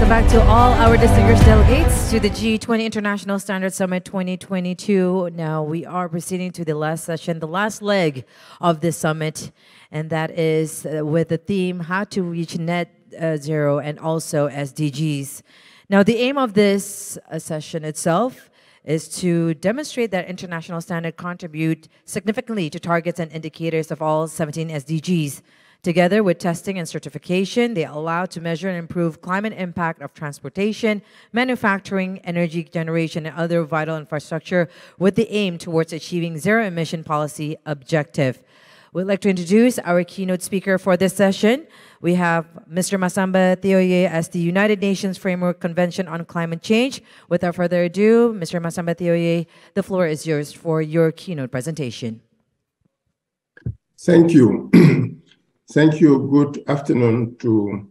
welcome back to all our distinguished delegates to the G20 International Standards Summit 2022. Now we are proceeding to the last session, the last leg of this summit, and that is with the theme, how to reach net zero and also SDGs. Now the aim of this session itself is to demonstrate that international standards contribute significantly to targets and indicators of all 17 SDGs. Together with testing and certification, they allow to measure and improve climate impact of transportation, manufacturing, energy generation, and other vital infrastructure with the aim towards achieving zero-emission policy objective. We'd like to introduce our keynote speaker for this session. We have Mr. Masamba Thioye as the United Nations Framework Convention on Climate Change. Without further ado, Mr. Masamba Thioye, the floor is yours for your keynote presentation. Thank you. Thank you. Good afternoon to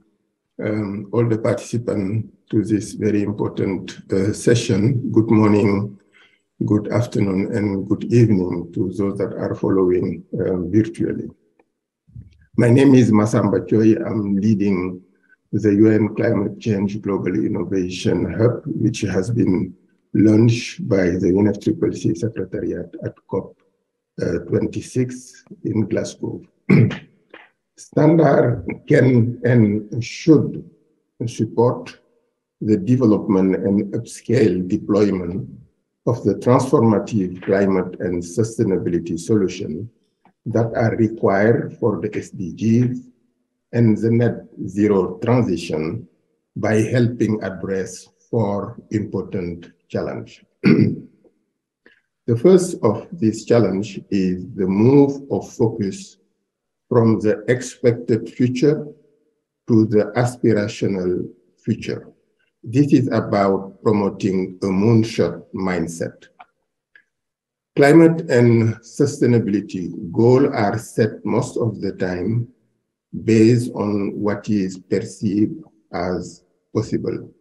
all the participants to this very important session. Good morning, good afternoon, and good evening to those that are following virtually. My name is Masamba Thioye. I'm leading the UN Climate Change Global Innovation Hub, which has been launched by the UNFCCC Secretariat at COP26 in Glasgow. Standard can and should support the development and upscale deployment of the transformative climate and sustainability solutions that are required for the SDGs and the net zero transition by helping address four important challenges. The first of these challenges is the move of focus from the expected future to the aspirational future. This is about promoting a moonshot mindset. Climate and sustainability goals are set most of the time based on what is perceived as possible.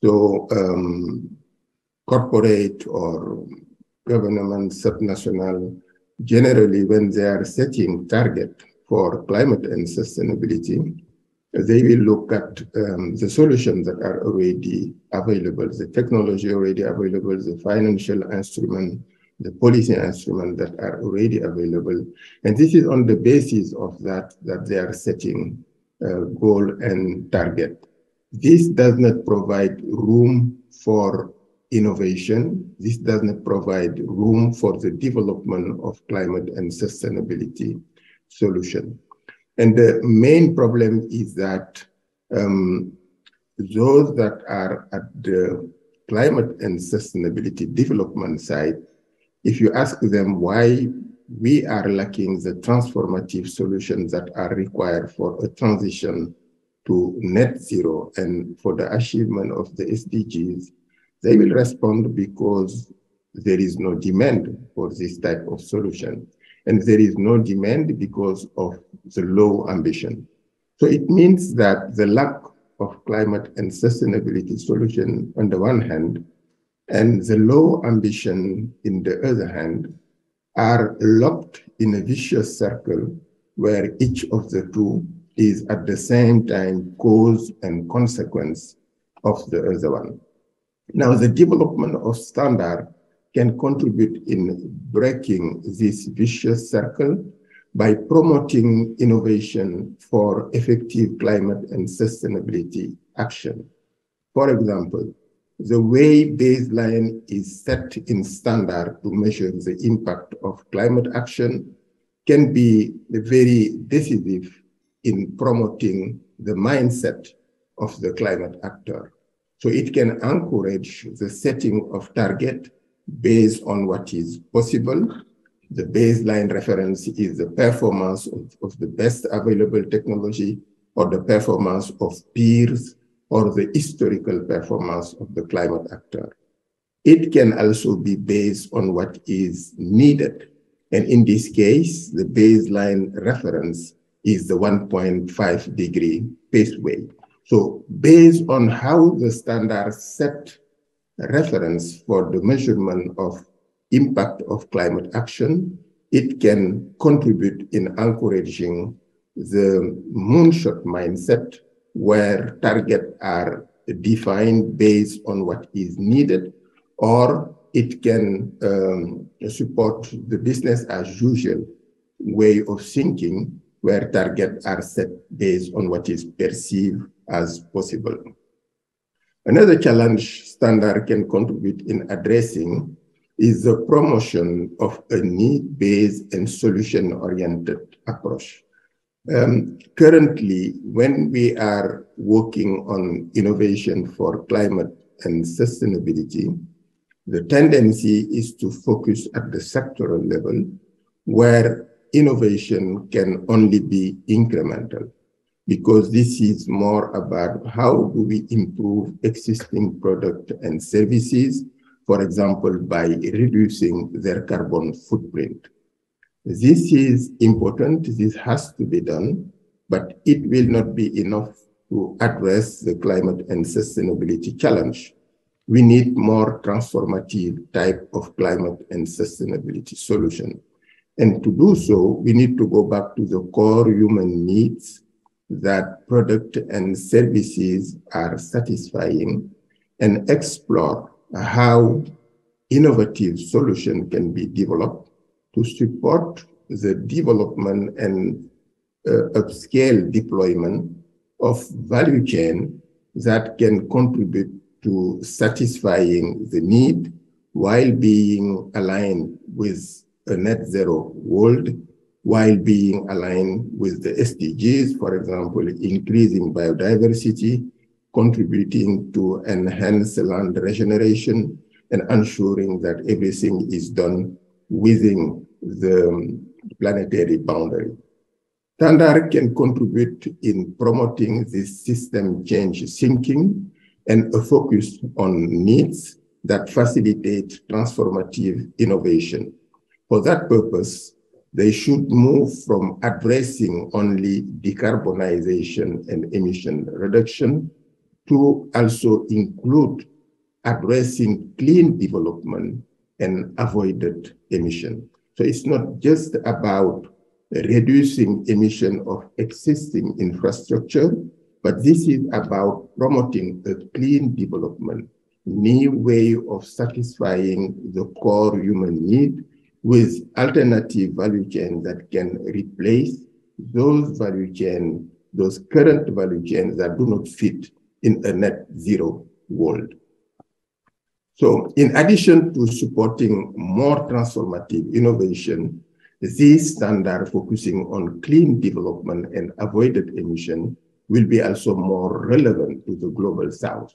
So corporate or government, subnational, generally, when they are setting target for climate and sustainability, they will look at the solutions that are already available, the technology already available, the financial instrument, the policy instrument that are already available. And this is on the basis of that they are setting goal and target. This does not provide room for innovation. This does not provide room for the development of climate and sustainability solution. And the main problem is that those that are at the climate and sustainability development side, if you ask them why we are lacking the transformative solutions that are required for a transition to net zero and for the achievement of the SDGs, they will respond because there is no demand for this type of solution. And there is no demand because of the low ambition. So it means that the lack of climate and sustainability solution on the one hand, and the low ambition in the other hand, are locked in a vicious circle where each of the two is at the same time cause and consequence of the other one. Now, the development of standard can contribute in breaking this vicious circle by promoting innovation for effective climate and sustainability action. For example, the way baseline is set in standard to measure the impact of climate action can be very decisive in promoting the mindset of the climate actor. So it can encourage the setting of target based on what is possible. The baseline reference is the performance of the best available technology or the performance of peers or the historical performance of the climate actor. It can also be based on what is needed. And in this case, the baseline reference is the 1.5 degree paceway. So based on how the standards set reference for the measurement of impact of climate action, it can contribute in encouraging the moonshot mindset where targets are defined based on what is needed, or it can support the business as usual way of thinking, where targets are set based on what is perceived as possible. Another challenge standard can contribute in addressing is the promotion of a need-based and solution-oriented approach. Currently, when we are working on innovation for climate and sustainability, the tendency is to focus at the sectoral level, where innovation can only be incremental, because this is more about how do we improve existing products and services, for example, by reducing their carbon footprint. This is important, this has to be done, but it will not be enough to address the climate and sustainability challenge. We need more transformative type of climate and sustainability solution. And to do so, we need to go back to the core human needs that product and services are satisfying, and explore how innovative solution can be developed to support the development and upscale deployment of value chain that can contribute to satisfying the need while being aligned with a net zero world, while being aligned with the SDGs, for example, increasing biodiversity, contributing to enhance land regeneration, and ensuring that everything is done within the planetary boundary. Standard can contribute in promoting this system change thinking and a focus on needs that facilitate transformative innovation. For that purpose, they should move from addressing only decarbonization and emission reduction to also include addressing clean development and avoided emission. So it's not just about reducing emission of existing infrastructure, but this is about promoting a clean development, new way of satisfying the core human need with alternative value chains that can replace those value chains, those current value chains that do not fit in a net zero world. So in addition to supporting more transformative innovation, this standard focusing on clean development and avoided emission will be also more relevant to the global south.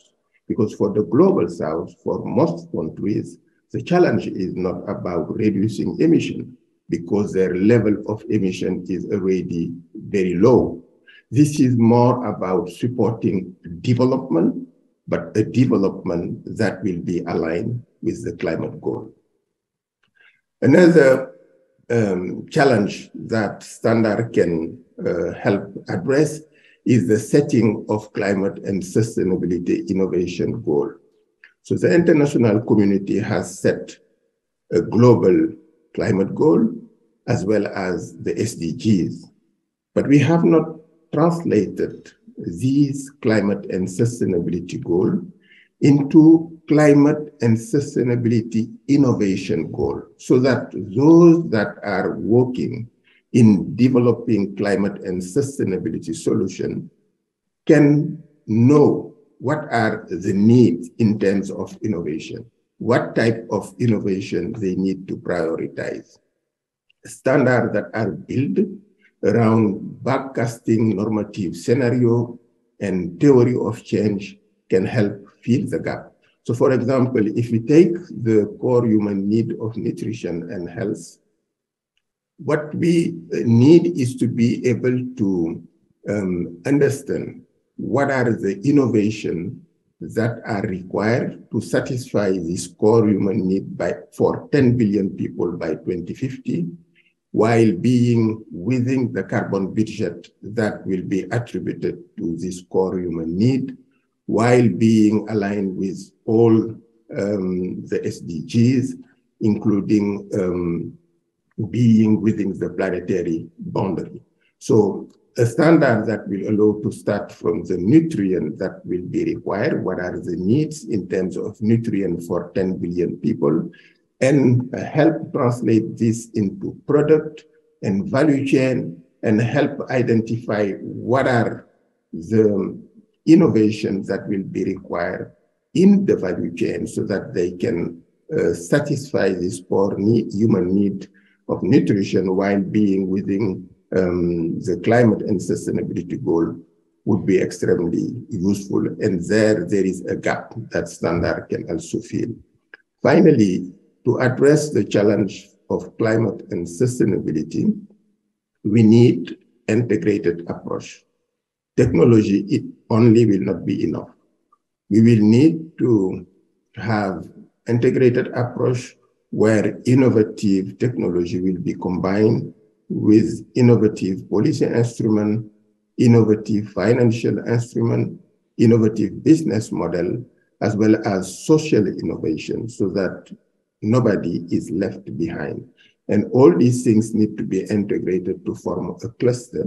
Because for the global south, for most countries, the challenge is not about reducing emission, because their level of emission is already very low. This is more about supporting development, but a development that will be aligned with the climate goal. Another challenge that standard can help address is the setting of climate and sustainability innovation goal. So the international community has set a global climate goal as well as the SDGs, but we have not translated these climate and sustainability goals into climate and sustainability innovation goal, so that those that are working in developing climate and sustainability solution can know what are the needs in terms of innovation, what type of innovation they need to prioritize. Standards that are built around backcasting normative scenario and theory of change can help fill the gap. So for example, if we take the core human need of nutrition and health, what we need is to be able to understand what are the innovations that are required to satisfy this core human need for 10 billion people by 2050, while being within the carbon budget that will be attributed to this core human need, while being aligned with all the SDGs, including being within the planetary boundary. So a standard that will allow to start from the nutrient that will be required, what are the needs in terms of nutrient for 10 billion people, and help translate this into product and value chain, and help identify what are the innovations that will be required in the value chain so that they can satisfy this core human need of nutrition while being within the climate and sustainability goal would be extremely useful. And there is a gap that standard can also fill. Finally, to address the challenge of climate and sustainability, we need integrated approach. Technology, it only will not be enough. We will need to have integrated approach where innovative technology will be combined with innovative policy instrument, innovative financial instrument, innovative business model, as well as social innovation, so that nobody is left behind. And all these things need to be integrated to form a cluster.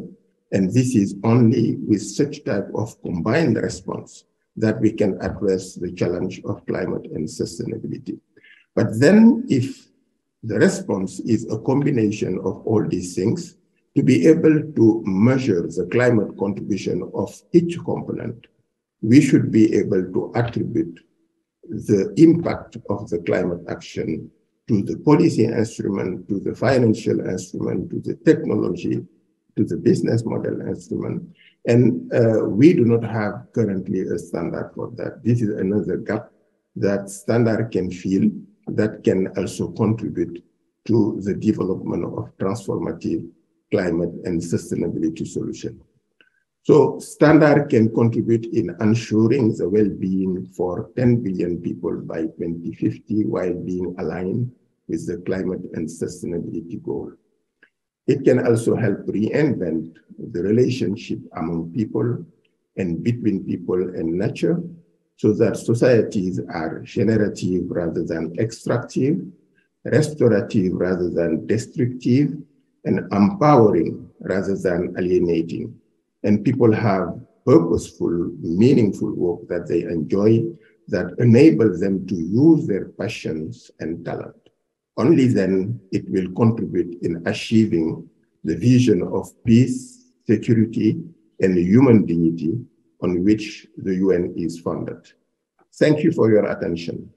And this is only with such type of combined response that we can address the challenge of climate and sustainability. But then if the response is a combination of all these things, to be able to measure the climate contribution of each component, we should be able to attribute the impact of the climate action to the policy instrument, to the financial instrument, to the technology, to the business model instrument. And we do not have currently a standard for that. This is another gap that standard can fill, that can also contribute to the development of transformative climate and sustainability solution. So standard can contribute in ensuring the well-being for 10 billion people by 2050 while being aligned with the climate and sustainability goal. It can also help reinvent the relationship among people and between people and nature, so that societies are generative rather than extractive, restorative rather than destructive, and empowering rather than alienating. And people have purposeful, meaningful work that they enjoy that enables them to use their passions and talent. Only then it will contribute in achieving the vision of peace, security, and human dignity on which the UN is founded. Thank you for your attention.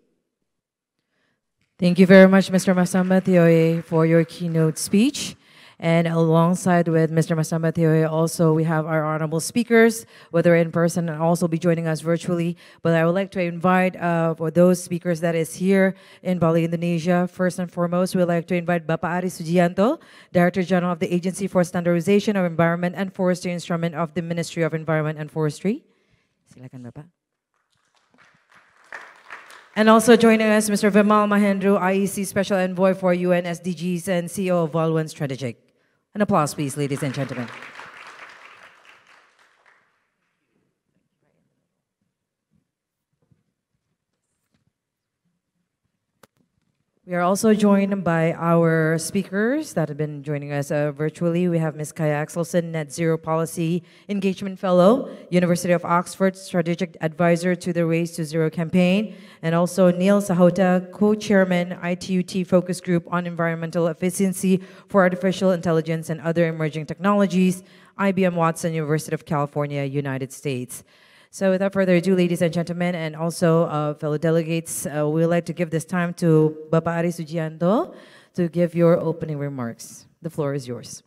Thank you very much, Mr. Masamba Thioye, for your keynote speech. And alongside with Mr. Masamba Thioye, also we have our honorable speakers, whether in person and also be joining us virtually. But I would like to invite for those speakers that is here in Bali, Indonesia, first and foremost, we'd like to invite Bapak Ari Sugianto, Director General of the Agency for Standardization of Environment and Forestry Instrument of the Ministry of Environment and Forestry. Silakan, Bapak. And also joining us, Mr. Vimal Mahendru, IEC Special Envoy for UN SDGs and CEO of Voluan Strategic. An applause, please, ladies and gentlemen. We are also joined by our speakers that have been joining us virtually. We have Ms. Kaya Axelson, Net Zero Policy Engagement Fellow, University of Oxford, Strategic Advisor to the Race to Zero campaign, and also Neil Sahota, Co-Chairman, ITUT Focus Group on Environmental Efficiency for Artificial Intelligence and Other Emerging Technologies, IBM Watson, University of California, United States. So without further ado, ladies and gentlemen, and also fellow delegates, we would like to give this time to Bapak Ari Sugianto to give your opening remarks. The floor is yours.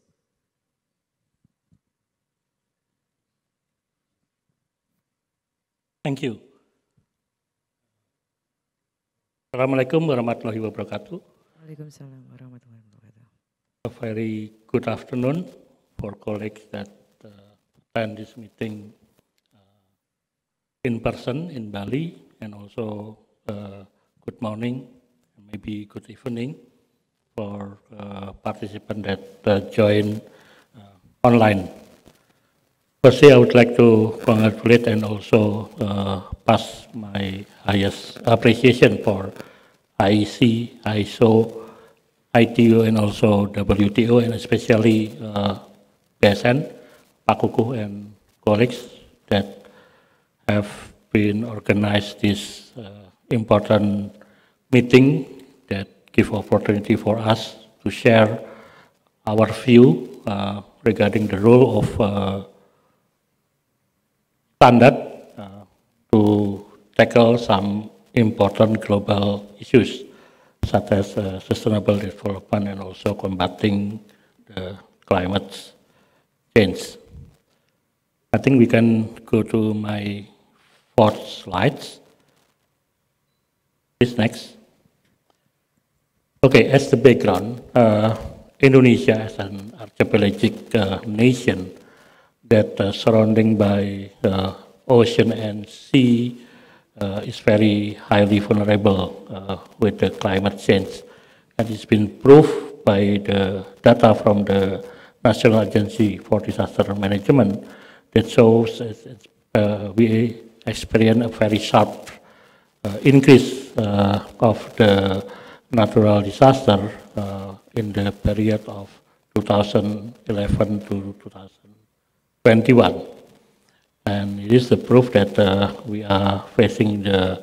Thank you. Assalamualaikum warahmatullahi wabarakatuh. Waalaikumsalam warahmatullahi wabarakatuh. A very good afternoon for colleagues that attend this meeting in person in Bali, and also good morning, maybe good evening for participants that join online. Firstly, I would like to congratulate and also pass my highest appreciation for IEC, ISO, ITU, and also WTO, and especially BSN Pak Kuku and colleagues that have been organized this important meeting that give opportunity for us to share our view regarding the role of standard to tackle some important global issues such as sustainable development and also combating the climate change. I think we can go to my fourth slides. Please next. Okay, as the background, Indonesia as an archipelagic nation that surrounding by ocean and sea is very highly vulnerable with the climate change. And it's been proved by the data from the National Agency for Disaster Management that shows we experience a very sharp increase of the natural disaster in the period of 2011 to 2021. And it is the proof that we are facing the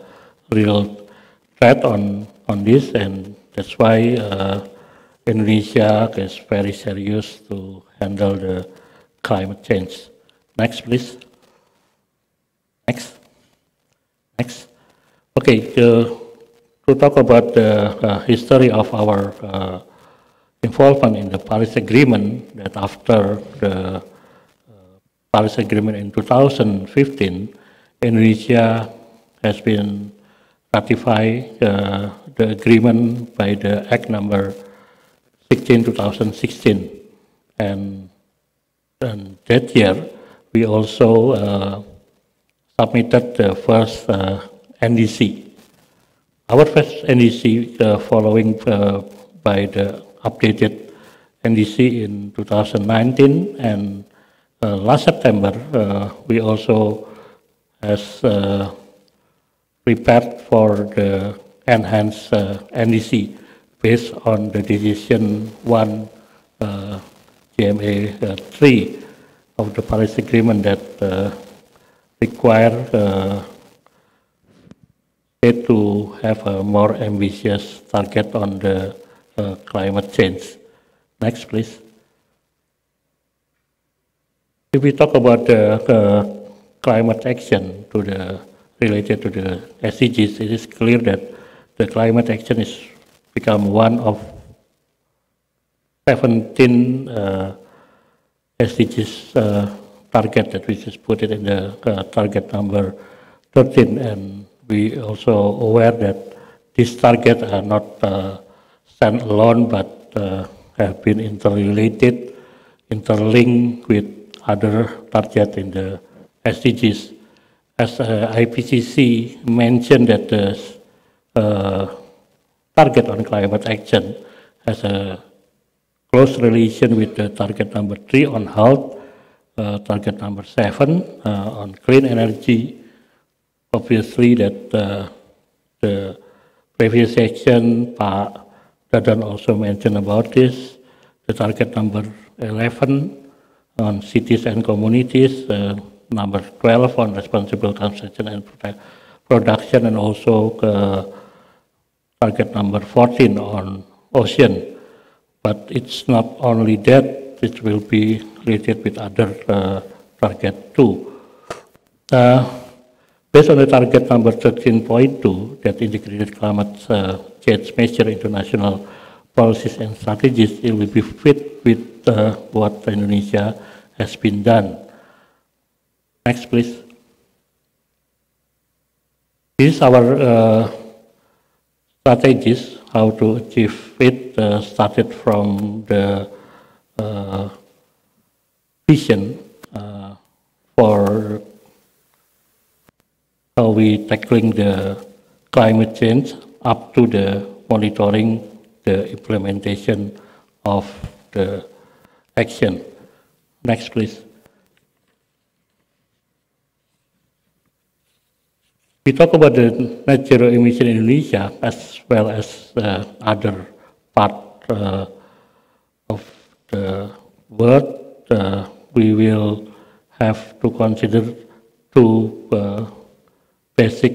real threat on this, and that's why Indonesia is very serious to handle the climate change. Next, please. Next. Next. Okay, to talk about the history of our involvement in the Paris Agreement, that after the Paris Agreement in 2015, Indonesia has been ratified the agreement by the Act number 16, 2016. And that year, we also submitted the first NDC. Our first NDC following by the updated NDC in 2019, and last September we also has prepared for the enhanced NDC based on the decision 1 GMA 3 of the Paris Agreement that require it to have a more ambitious target on the climate change. Next, please. If we talk about the climate action related to the SDGs, it is clear that the climate action is become one of 17 SDGs target that we just put it in the target number 13, and we also aware that these targets are not stand alone, but have been interrelated, interlinked with other targets in the SDGs. As IPCC mentioned that the target on climate action has a close relation with the target number 3 on health, target number 7 on clean energy. Obviously that the previous section, Pak Badan also mentioned about this, the target number 11 on cities and communities, number 12 on responsible consumption and production, and also target number 14 on ocean. But it's not only that, it will be related with other target too. Based on the target number 13.2, that integrated climate change measure international policies and strategies, it will be fit with what Indonesia has been done. Next, please. This is our strategies, how to achieve it, started from the vision for how we tackling the climate change up to the monitoring the implementation of the action. Next, please. We talk about the net zero emission in Indonesia as well as other part of the world. We will have to consider two basic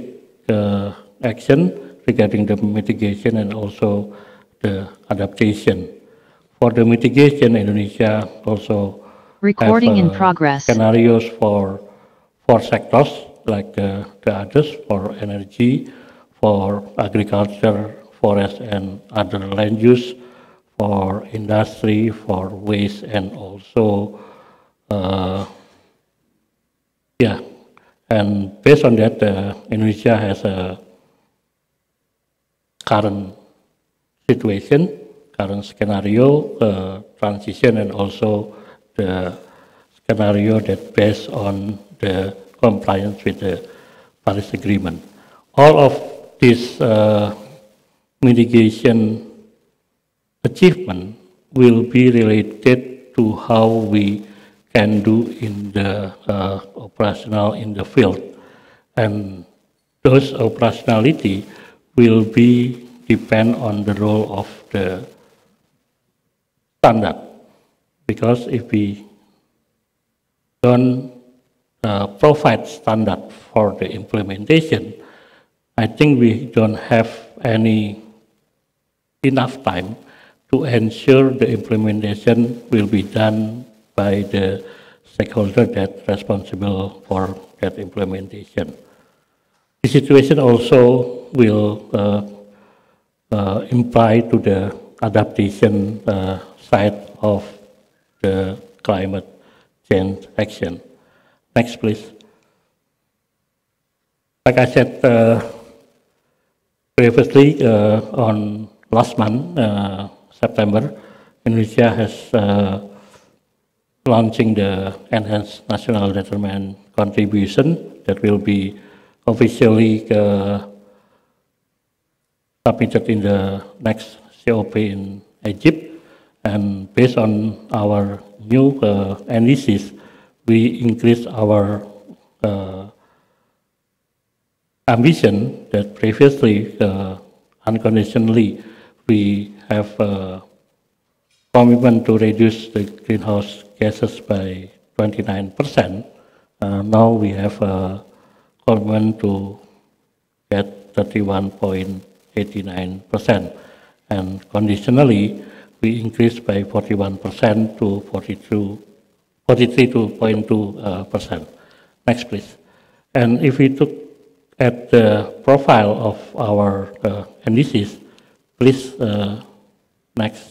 action regarding the mitigation and also the adaptation. For the mitigation, Indonesia also Recording in have progress. scenarios for sectors like the others, for energy, for agriculture, forest and other land use, for industry, for waste, and also and based on that, Indonesia has a current situation, current scenario, transition, and also the scenario that based on the compliance with the Paris Agreement. All of this mitigation achievement will be related to how we can do in the operational in the field, and those operationality will be depend on the role of the standard, because if we don't provide standard for the implementation, I think we don't have enough time to ensure the implementation will be done by the stakeholder that responsible for that implementation. The situation also will imply to the adaptation side of the climate change action. Next, please. Like I said previously, on last month, September, Indonesia has launching the enhanced national determined contribution that will be officially submitted in the next COP in Egypt. And based on our new NDCs, we increase our ambition that previously unconditionally we have commitment to reduce the greenhouse gases by 29%. Now we have a commitment to get 31.89%, and conditionally we increased by 41% to 43.2%. Next, please. And if we look at the profile of our NDCs, please, next.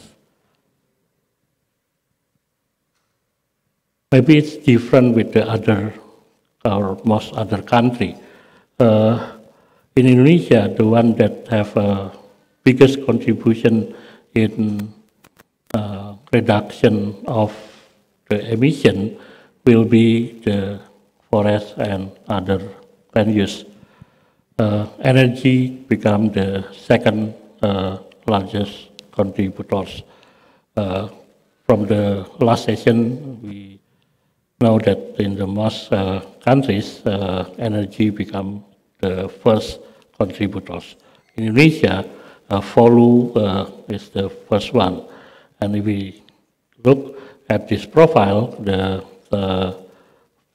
Maybe it's different with the other or most other country. In Indonesia, the one that have biggest contribution in reduction of the emission will be the forest and other land use. Energy become the second largest contributors. From the last session, we know that in the most countries, energy become the first contributors. In Indonesia, follow is the first one. And if we look at this profile, the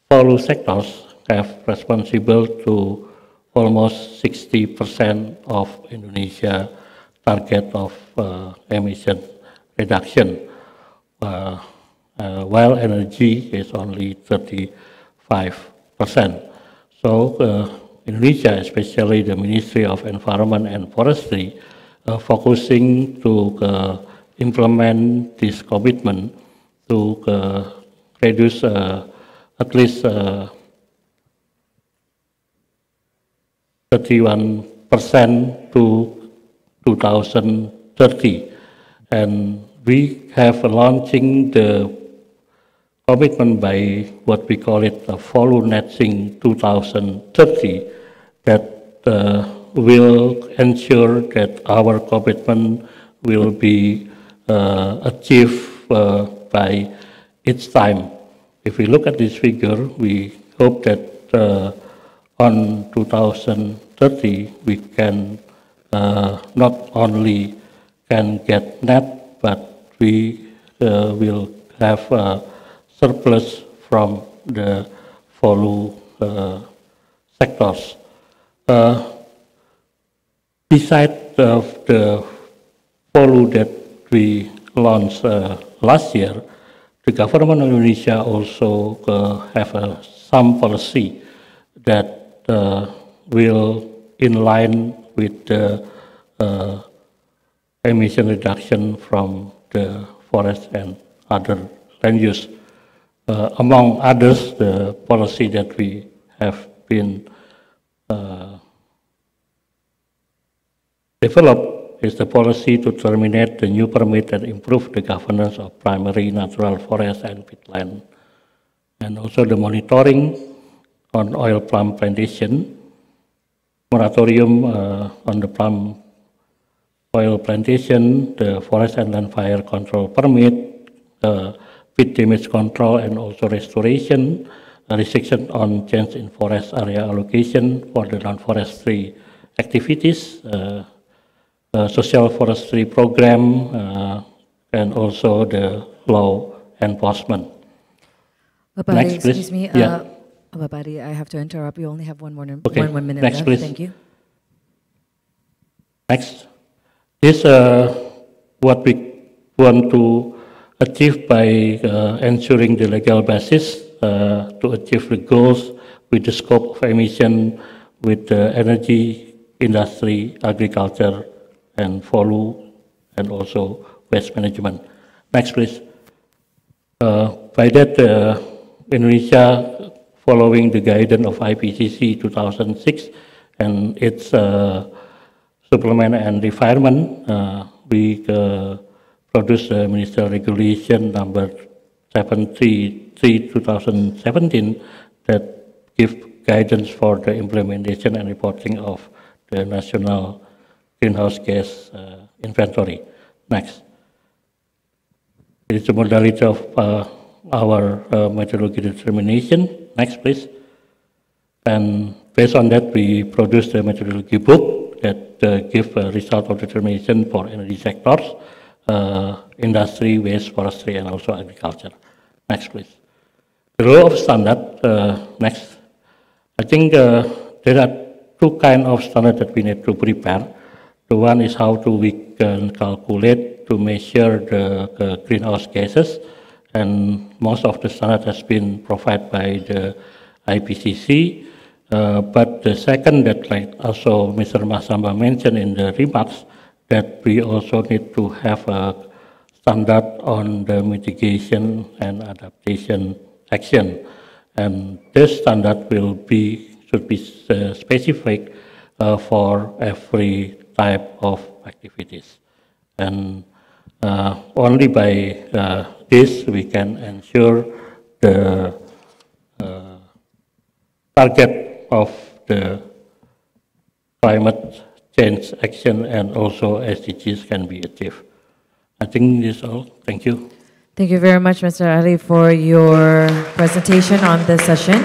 follow sectors have responsible to almost 60% of Indonesia target of emission reduction, while energy is only 35%. So Indonesia, especially the Ministry of Environment and Forestry, focusing to implement this commitment to reduce at least 31% to 2030. And we have launching the commitment by what we call it a follow netting 2030 that will ensure that our commitment will be achieved by its time. If we look at this figure, we hope that on 2030 we can not only can get net, but we will have a surplus from the follow sectors. Besides the follow that we launched last year, the government of Indonesia also have some policy that will in line with the emission reduction from the forest and other land use. Among others, the policy that we have been developed is the policy to terminate the new permit and improve the governance of primary natural forest and peatland, and also the monitoring on oil palm plantation, moratorium on the palm oil plantation, the forest and land fire control permit, peat damage control and also restoration, restriction on change in forest area allocation for the non-forestry activities, social forestry program, and also the law enforcement. Babari, next, please. Excuse me. Yeah. Babari, I have to interrupt. You only have one minute Next, left. please. Thank you. Next. This what we want to achieve by ensuring the legal basis to achieve the goals with the scope of emission with the energy, industry, agriculture, and follow, and also waste management. Next, please. By that, Indonesia, following the guidance of IPCC 2006 and its supplement and refinement, we produced the Ministerial Regulation number 733/2017 that give guidance for the implementation and reporting of the national greenhouse gas inventory. Next. It's a modality of our methodology determination. Next, please. And based on that, we produced a methodology book that give a result of determination for energy sectors, industry, waste, forestry, and also agriculture. Next, please. The role of standard. Next. I think there are two kinds of standards that we need to prepare. The one is how we can calculate to measure the greenhouse gases, and most of the standard has been provided by the IPCC. But the second that, like also Mr. Masamba mentioned in the remarks, that we also need to have a standard on the mitigation and adaptation action. And this standard should be specific for every type of activities. And only by this we can ensure the target of the climate change action and also SDGs can be achieved. I think this is all. Thank you. Thank you very much, Mr. Ali, for your presentation on this session.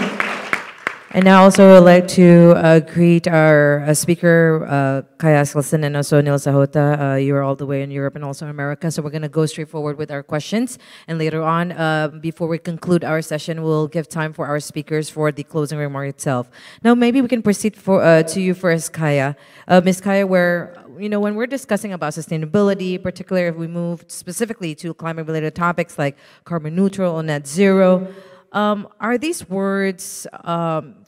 And now also I'd like to greet our speaker, Kaya Askelson, and also Nil Sahota. You are all the way in Europe and also America, so we're going to go straight forward with our questions. And later on, before we conclude our session, we'll give time for our speakers for the closing remark itself. Now, maybe we can proceed to you first, Kaya. Ms. Kaya, when we're discussing about sustainability, particularly if we move specifically to climate-related topics like carbon neutral or net zero, are these words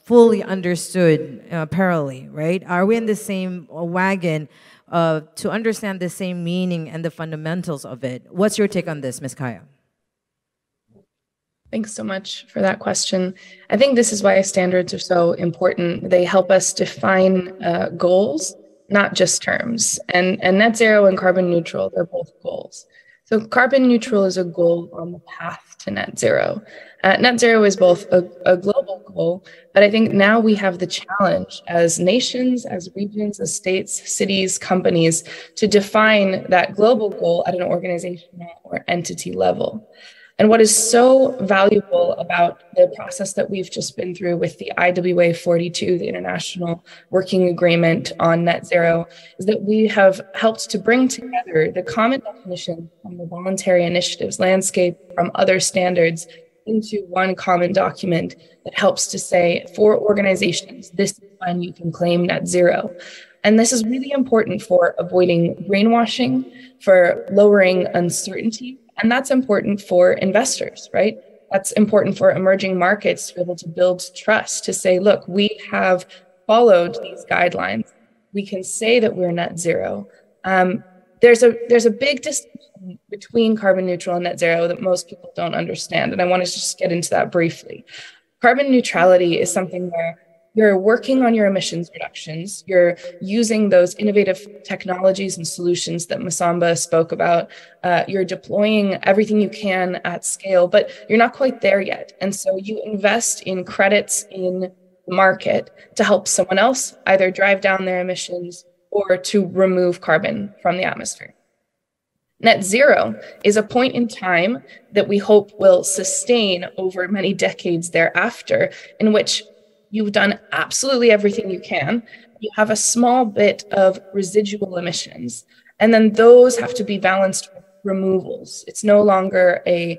fully understood parallelly, right? Are we in the same wagon to understand the same meaning and the fundamentals of it? What's your take on this, Ms. Kaya? Thanks so much for that question. I think this is why standards are so important. They help us define goals, not just terms. And net zero and carbon neutral, they're both goals. So carbon neutral is a goal on the path to net zero. Net zero is both a global goal, but I think now we have the challenge as nations, as regions, as states, cities, companies, to define that global goal at an organizational or entity level. And what is so valuable about the process that we've just been through with the IWA 42, the International Working Agreement on Net Zero, is that we have helped to bring together the common definition from the voluntary initiatives landscape, from other standards, into one common document that helps to say, for organizations, this is when you can claim net zero. And this is really important for avoiding greenwashing, for lowering uncertainty, and that's important for investors, right? That's important for emerging markets to be able to build trust, to say, look, we have followed these guidelines. We can say that we're net zero. There's a big distinction between carbon neutral and net zero that most people don't understand. And I want to just get into that briefly. Carbon neutrality is something where you're working on your emissions reductions. You're using those innovative technologies and solutions that Masamba spoke about. You're deploying everything you can at scale, but you're not quite there yet. And so you invest in credits in the market to help someone else either drive down their emissions or to remove carbon from the atmosphere. Net zero is a point in time that we hope will sustain over many decades thereafter, in which you've done absolutely everything you can. You have a small bit of residual emissions, and then those have to be balanced with removals. It's no longer an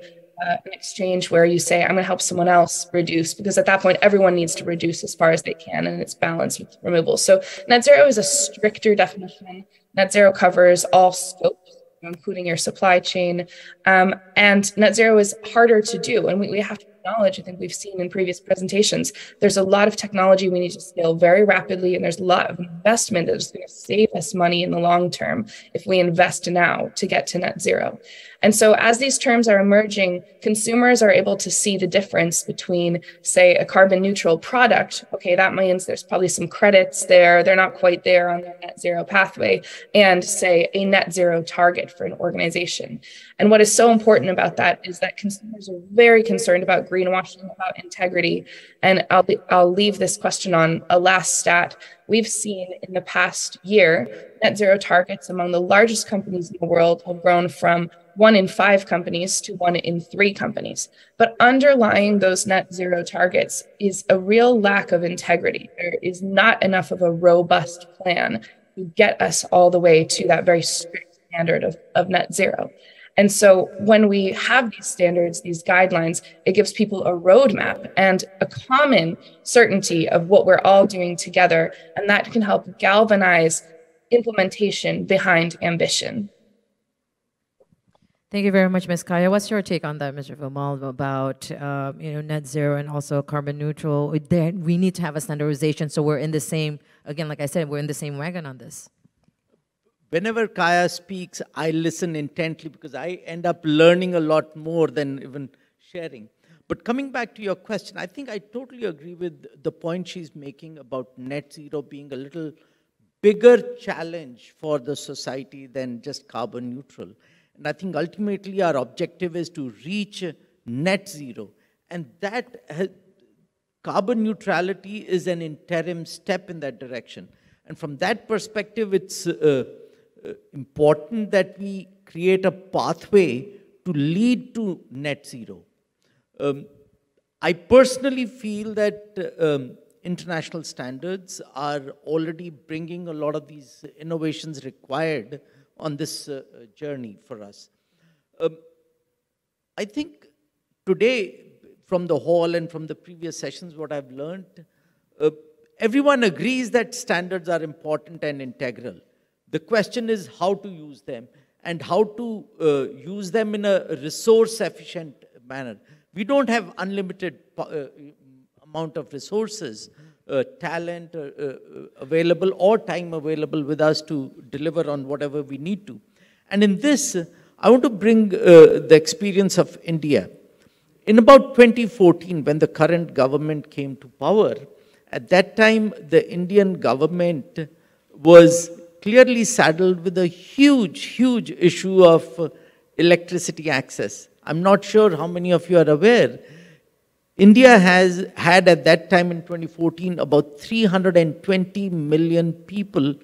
exchange where you say, I'm going to help someone else reduce, because at that point, everyone needs to reduce as far as they can, and it's balanced with removals. So net zero is a stricter definition. Net zero covers all scopes, including your supply chain. And net zero is harder to do. And we have to acknowledge, I think we've seen in previous presentations, there's a lot of technology we need to scale very rapidly, and there's a lot of investment that is going to save us money in the long term if we invest now to get to net zero. And so as these terms are emerging, consumers are able to see the difference between, say, a carbon neutral product. Okay, that means there's probably some credits there. They're not quite there on their net zero pathway, and say a net zero target for an organization. And what is so important about that is that consumers are very concerned about greenwashing, about integrity. And I'll leave this question on a last stat. We've seen in the past year, net zero targets among the largest companies in the world have grown from 1 in 5 companies to 1 in 3 companies. But underlying those net zero targets is a real lack of integrity. There is not enough of a robust plan to get us all the way to that very strict standard of net zero. And so when we have these standards, these guidelines, it gives people a roadmap and a common certainty of what we're all doing together. And that can help galvanize implementation behind ambition. Thank you very much, Ms. Kaya. What's your take on that, Mr. Vimal, about net zero and also carbon neutral? We need to have a standardization, so we're in the same, again, like I said, we're in the same wagon on this. Whenever Kaya speaks, I listen intently because I end up learning a lot more than even sharing. But coming back to your question, I think I totally agree with the point she's making about net zero being a little bigger challenge for the society than just carbon neutral. And I think ultimately our objective is to reach net zero. And that carbon neutrality is an interim step in that direction. And from that perspective, it's important that we create a pathway to lead to net zero. I personally feel that international standards are already bringing a lot of these innovations required on this journey for us. I think today, from the hall and from the previous sessions, what I've learned, everyone agrees that standards are important and integral. The question is how to use them and how to use them in a resource-efficient manner. We don't have unlimited amount of resources, talent available or time available with us to deliver on whatever we need to. And in this, I want to bring the experience of India. In about 2014, when the current government came to power, at that time, the Indian government was clearly saddled with a huge issue of electricity access. I'm not sure how many of you are aware. India has had at that time in 2014 about 320 million people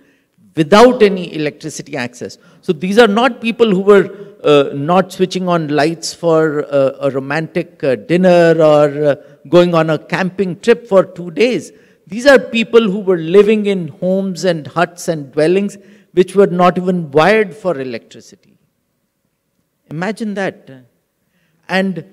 without any electricity access. So these are not people who were not switching on lights for a romantic dinner or going on a camping trip for 2 days. These are people who were living in homes and huts and dwellings which were not even wired for electricity. Imagine that. And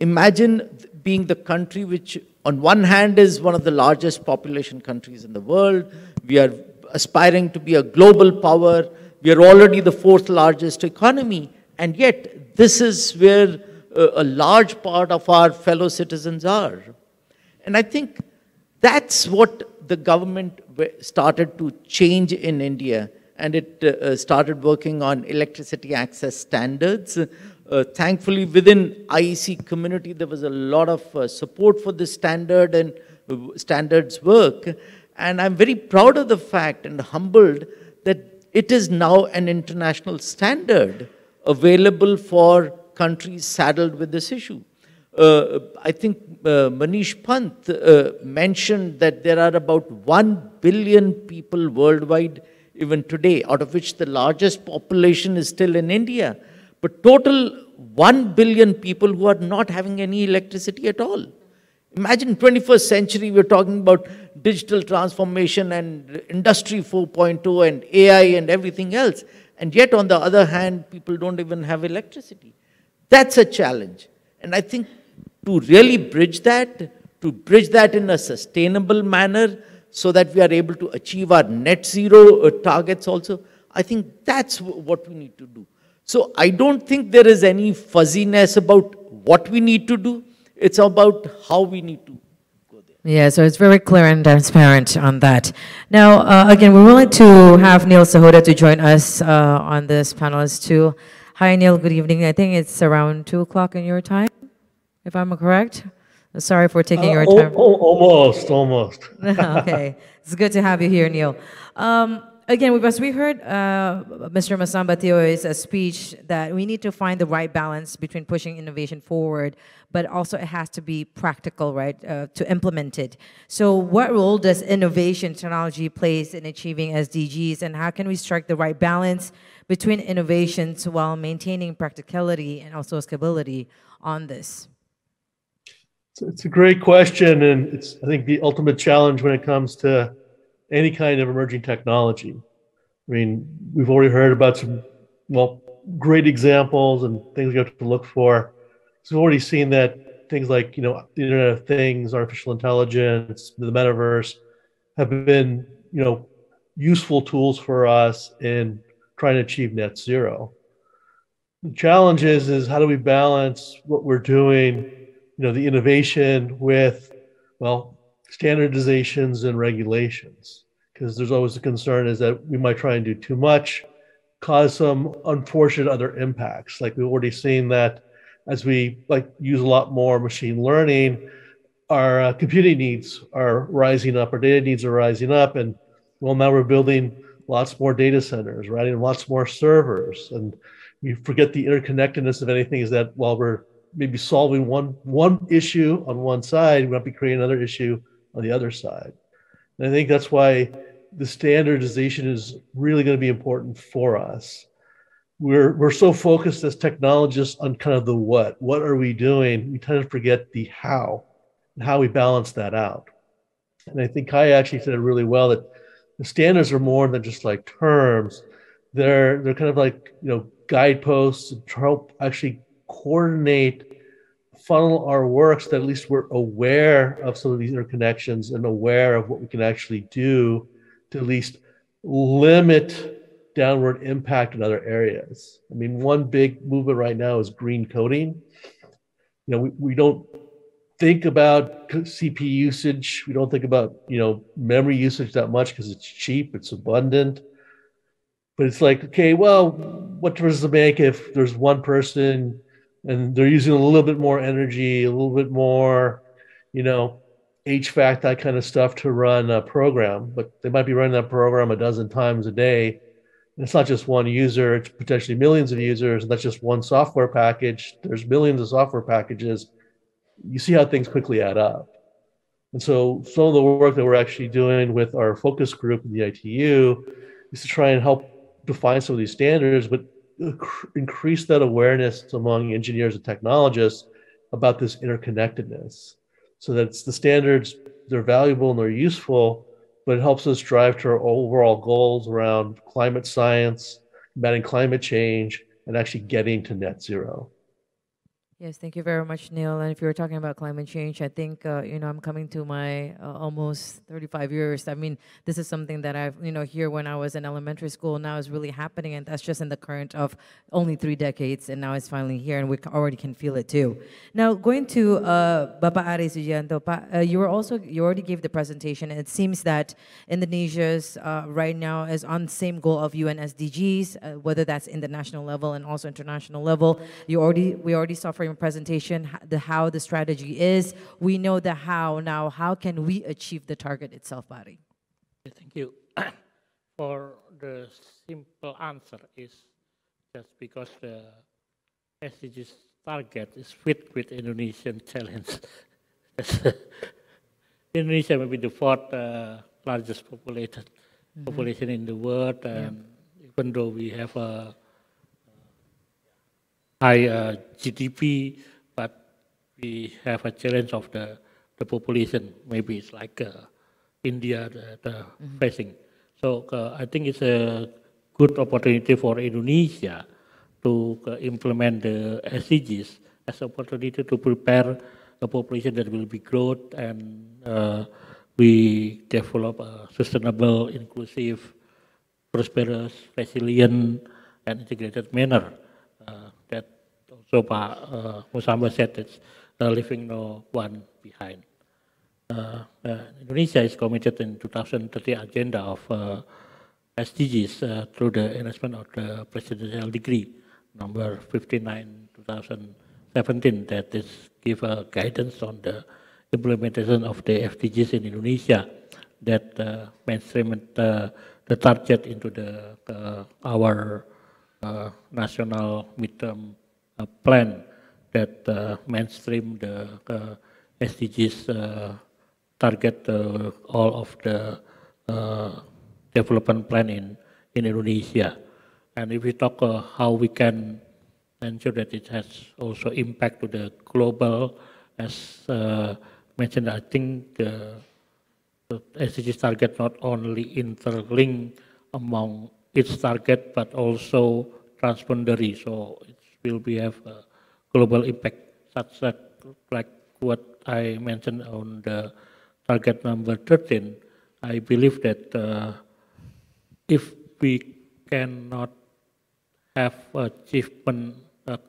imagine being the country which on one hand is one of the largest population countries in the world. We are aspiring to be a global power. We are already the fourth largest economy. And yet, this is where a large part of our fellow citizens are. And I think that's what the government started to change in India. And it started working on electricity access standards. Thankfully, within IEC community, there was a lot of support for this standard and standards work. And I'm very proud of the fact and humbled that it is now an international standard available for countries saddled with this issue. I think Manish Pant mentioned that there are about 1 billion people worldwide even today, out of which the largest population is still in India. But total 1 billion people who are not having any electricity at all. Imagine 21st century, we're talking about digital transformation and Industry 4.0 and AI and everything else. And yet, on the other hand, people don't even have electricity. That's a challenge. And I think to really bridge that in a sustainable manner so that we are able to achieve our net zero targets also, I think that's what we need to do. So I don't think there is any fuzziness about what we need to do. It's about how we need to go there. Yeah, so it's very clear and transparent on that. Now, again, we're willing to have Neil Sahota to join us on this panel too. Hi, Neil, good evening. I think it's around 2 o'clock in your time, if I'm correct. Sorry for taking your time. Almost. Okay, it's good to have you here, Neil. Again, as we heard Mr. Masambatio's speech that we need to find the right balance between pushing innovation forward, but also it has to be practical, right, to implement it. So what role does innovation technology plays in achieving SDGs, and how can we strike the right balance between innovations while maintaining practicality and also scalability on this? It's a great question, and it's, I think, the ultimate challenge when it comes to any kind of emerging technology. I mean, we've already heard about some, well, great examples and things we have to look for. So we've already seen that things like, the Internet of Things, artificial intelligence, the metaverse have been, useful tools for us in trying to achieve net zero. The challenge is how do we balance what we're doing, the innovation with, well, standardizations and regulations, because there's always a concern is that we might try and do too much, cause some unfortunate other impacts. Like we've already seen that as we use a lot more machine learning, our computing needs are rising up, our data needs are rising up, and well, now we're building lots more data centers, right, and lots more servers, and we forget the interconnectedness of anything is that while we're maybe solving one issue on one side, we might be creating another issue on the other side. And I think that's why the standardization is really going to be important for us. We're so focused as technologists on kind of the what are we doing? We tend to forget the how and how we balance that out. And I think Kai actually said it really well that the standards are more than just like terms. They're kind of like, guideposts to help actually coordinate, funnel our work so that at least we're aware of some of these interconnections and aware of what we can actually do to at least limit downward impact in other areas. I mean, one big movement right now is green coding. We don't think about CPU usage. We don't think about, memory usage that much because it's cheap, it's abundant. But it's like, okay, well, what difference does it make if there's one person and they're using a little bit more energy, a little bit more, HVAC, that kind of stuff to run a program, but they might be running that program a dozen times a day. And it's not just one user, it's potentially millions of users, and that's just one software package. There's millions of software packages. You see how things quickly add up. And so some of the work that we're actually doing with our focus group in the ITU is to try and help define some of these standards, but increase that awareness among engineers and technologists about this interconnectedness, so that the standards, they're valuable and they're useful, but it helps us drive to our overall goals around climate science, combating climate change, and actually getting to net zero. Yes, thank you very much, Neil. And if you were talking about climate change, I think, I'm coming to my almost 35 years. I mean, this is something that I've, here when I was in elementary school, now is really happening. And that's just in the current of only 3 decades. And now it's finally here, and we already can feel it too. Now, going to Bapak Ari Sujianto, you already gave the presentation. And it seems that Indonesia's right now is on the same goal of UN SDGs, whether that's in the national level and also international level. We already saw from your presentation how the strategy is. We know the how. Now, how can we achieve the target itself, Bari? Thank you. For the simple answer is just because the SDGs target is fit with Indonesian challenge. Indonesia may be the fourth largest population in the world, and even though we have a high GDP, but we have a challenge of the population. Maybe it's like India facing. So I think it's a good opportunity for Indonesia to implement the SDGs as an opportunity to prepare a population that will be growth, and we develop a sustainable, inclusive, prosperous, resilient, and integrated manner. That also Pak Musamba said it's leaving no one behind. Indonesia is committed in 2030 agenda of SDGs through the enhancement of the Presidential Decree number 59 2017 that is give a guidance on the implementation of the SDGs in Indonesia that mainstream the target into our national midterm plan that mainstream the SDGs target all of the development plan in Indonesia. And if we talk how we can ensure that it has also impact to the global, as mentioned, I think the SDGs target not only interlink among its target, but also transboundary. So it will be have a global impact, such that like what I mentioned on the target number 13. I believe that if we cannot have achievement, but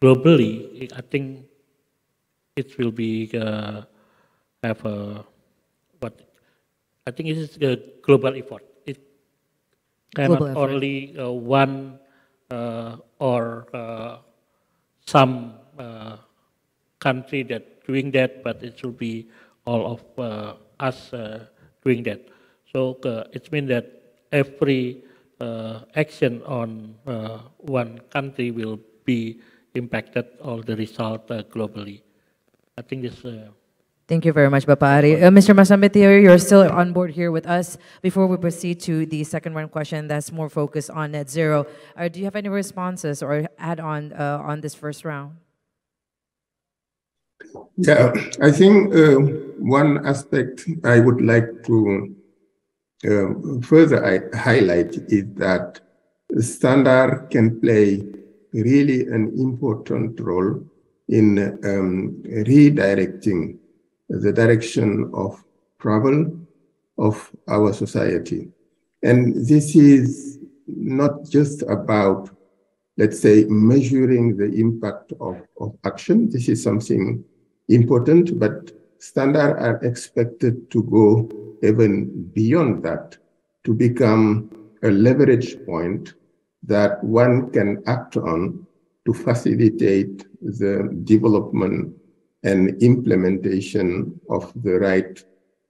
globally, I think it will be have a. But I think it is a global effort. It cannot only one or some country that doing that, but it should be all of us doing that. So it means that every action on one country will be impacted all the result globally. I think this. Thank you very much, Bapari. Mr. Masambetio, you're still on board here with us. Before we proceed to the second round question that's more focused on net zero, do you have any responses or add on this first round? Yeah, I think one aspect I would like to further highlight is that the standard can play really an important role in redirecting the direction of travel of our society. And this is not just about, let's say, measuring the impact of action. This is something important, but standards are expected to go even beyond that, to become a leverage point that one can act on to facilitate the development and implementation of the right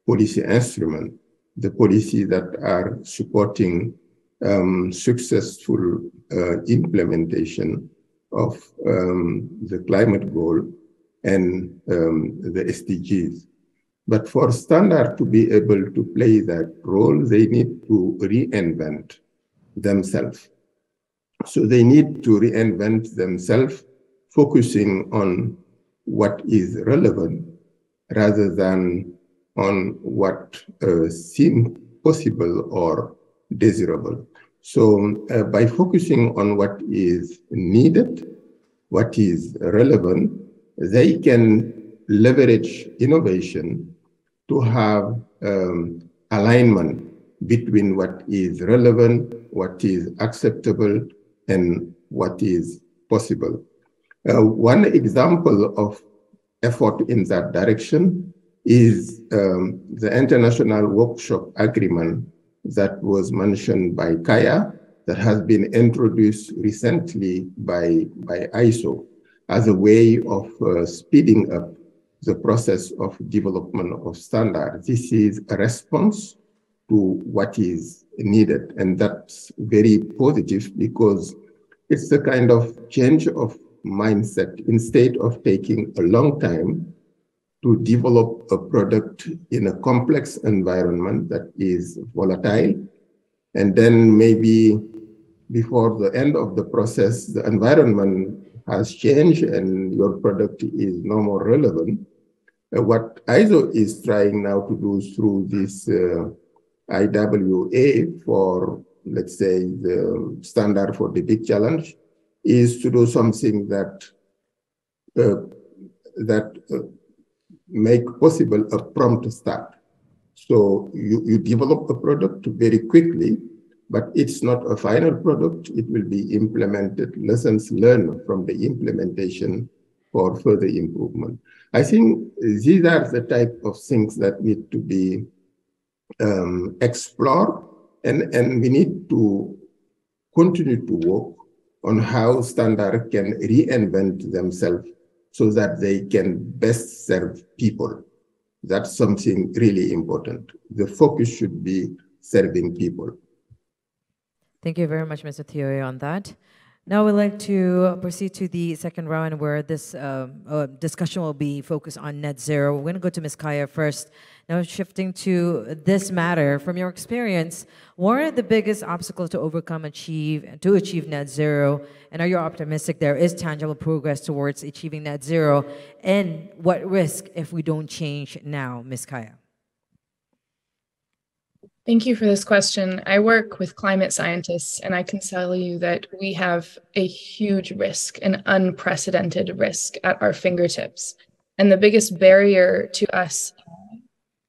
policy instrument, the policy that are supporting successful implementation of the climate goal and the SDGs. But for standard to be able to play that role, they need to reinvent themselves. So they need to reinvent themselves, focusing on what is relevant rather than on what seems possible or desirable. So by focusing on what is needed, what is relevant, they can leverage innovation to have alignment between what is relevant, what is acceptable, and what is possible. One example of effort in that direction is the international workshop agreement that was mentioned by Kaya, that has been introduced recently by ISO as a way of speeding up the process of development of standards. This is a response to what is needed, and that's very positive because it's the kind of change of mindset. Instead of taking a long time to develop a product in a complex environment that is volatile, and then maybe before the end of the process, the environment has changed and your product is no more relevant. What ISO is trying now to do through this IWA for, let's say, the standard for the big challenge, is to do something that make possible a prompt start. So you develop a product very quickly, but it's not a final product. It will be implemented, lessons learned from the implementation for further improvement. I think these are the type of things that need to be explored, and we need to continue to work on how standards can reinvent themselves so that they can best serve people. That's something really important. The focus should be serving people. Thank you very much, Mr. Thioye, on that. Now we'd like to proceed to the second round where this discussion will be focused on net zero. We're going to go to Ms. Kaya first. Now shifting to this matter, from your experience, what are the biggest obstacles to overcome to achieve net zero? And are you optimistic there is tangible progress towards achieving net zero? And what risk if we don't change now, Ms. Kaya? Thank you for this question. I work with climate scientists, and I can tell you that we have a huge risk, an unprecedented risk at our fingertips. And the biggest barrier to us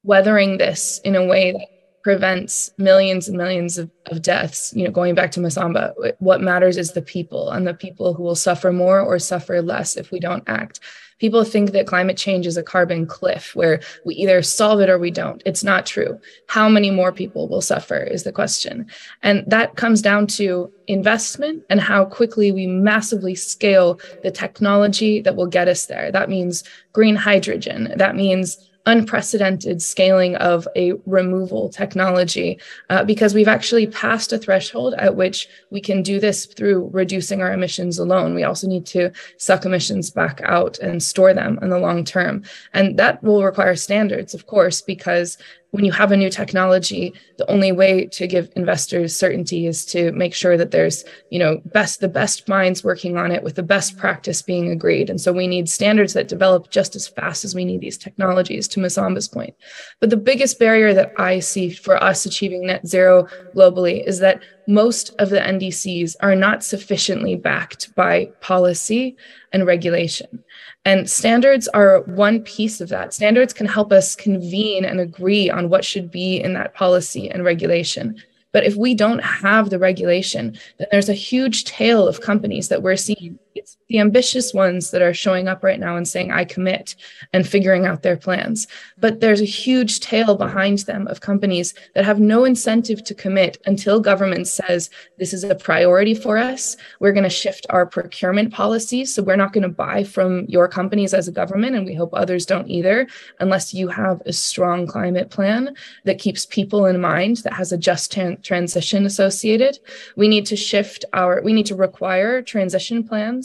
weathering this in a way that prevents millions and millions of deaths, going back to Masamba, what matters is the people, and the people who will suffer more or suffer less if we don't act. People think that climate change is a carbon cliff where we either solve it or we don't. It's not true. How many more people will suffer is the question. And that comes down to investment and how quickly we massively scale the technology that will get us there. That means green hydrogen. That means unprecedented scaling of a removal technology because we've actually passed a threshold at which we can do this through reducing our emissions alone. We also need to suck emissions back out and store them in the long term. And that will require standards, of course, because when you have a new technology, the only way to give investors certainty is to make sure that there's, the best minds working on it with the best practice being agreed. And so we need standards that develop just as fast as we need these technologies, to Masamba's point. But the biggest barrier that I see for us achieving net zero globally is that most of the NDCs are not sufficiently backed by policy and regulation. And standards are one piece of that. Standards can help us convene and agree on what should be in that policy and regulation. But if we don't have the regulation, then there's a huge tail of companies that we're seeing. It's the ambitious ones that are showing up right now and saying, I commit, and figuring out their plans. But there's a huge tail behind them of companies that have no incentive to commit until government says, this is a priority for us. We're going to shift our procurement policies. So we're not going to buy from your companies as a government, and we hope others don't either, unless you have a strong climate plan that keeps people in mind, that has a just transition associated. We need to require transition plans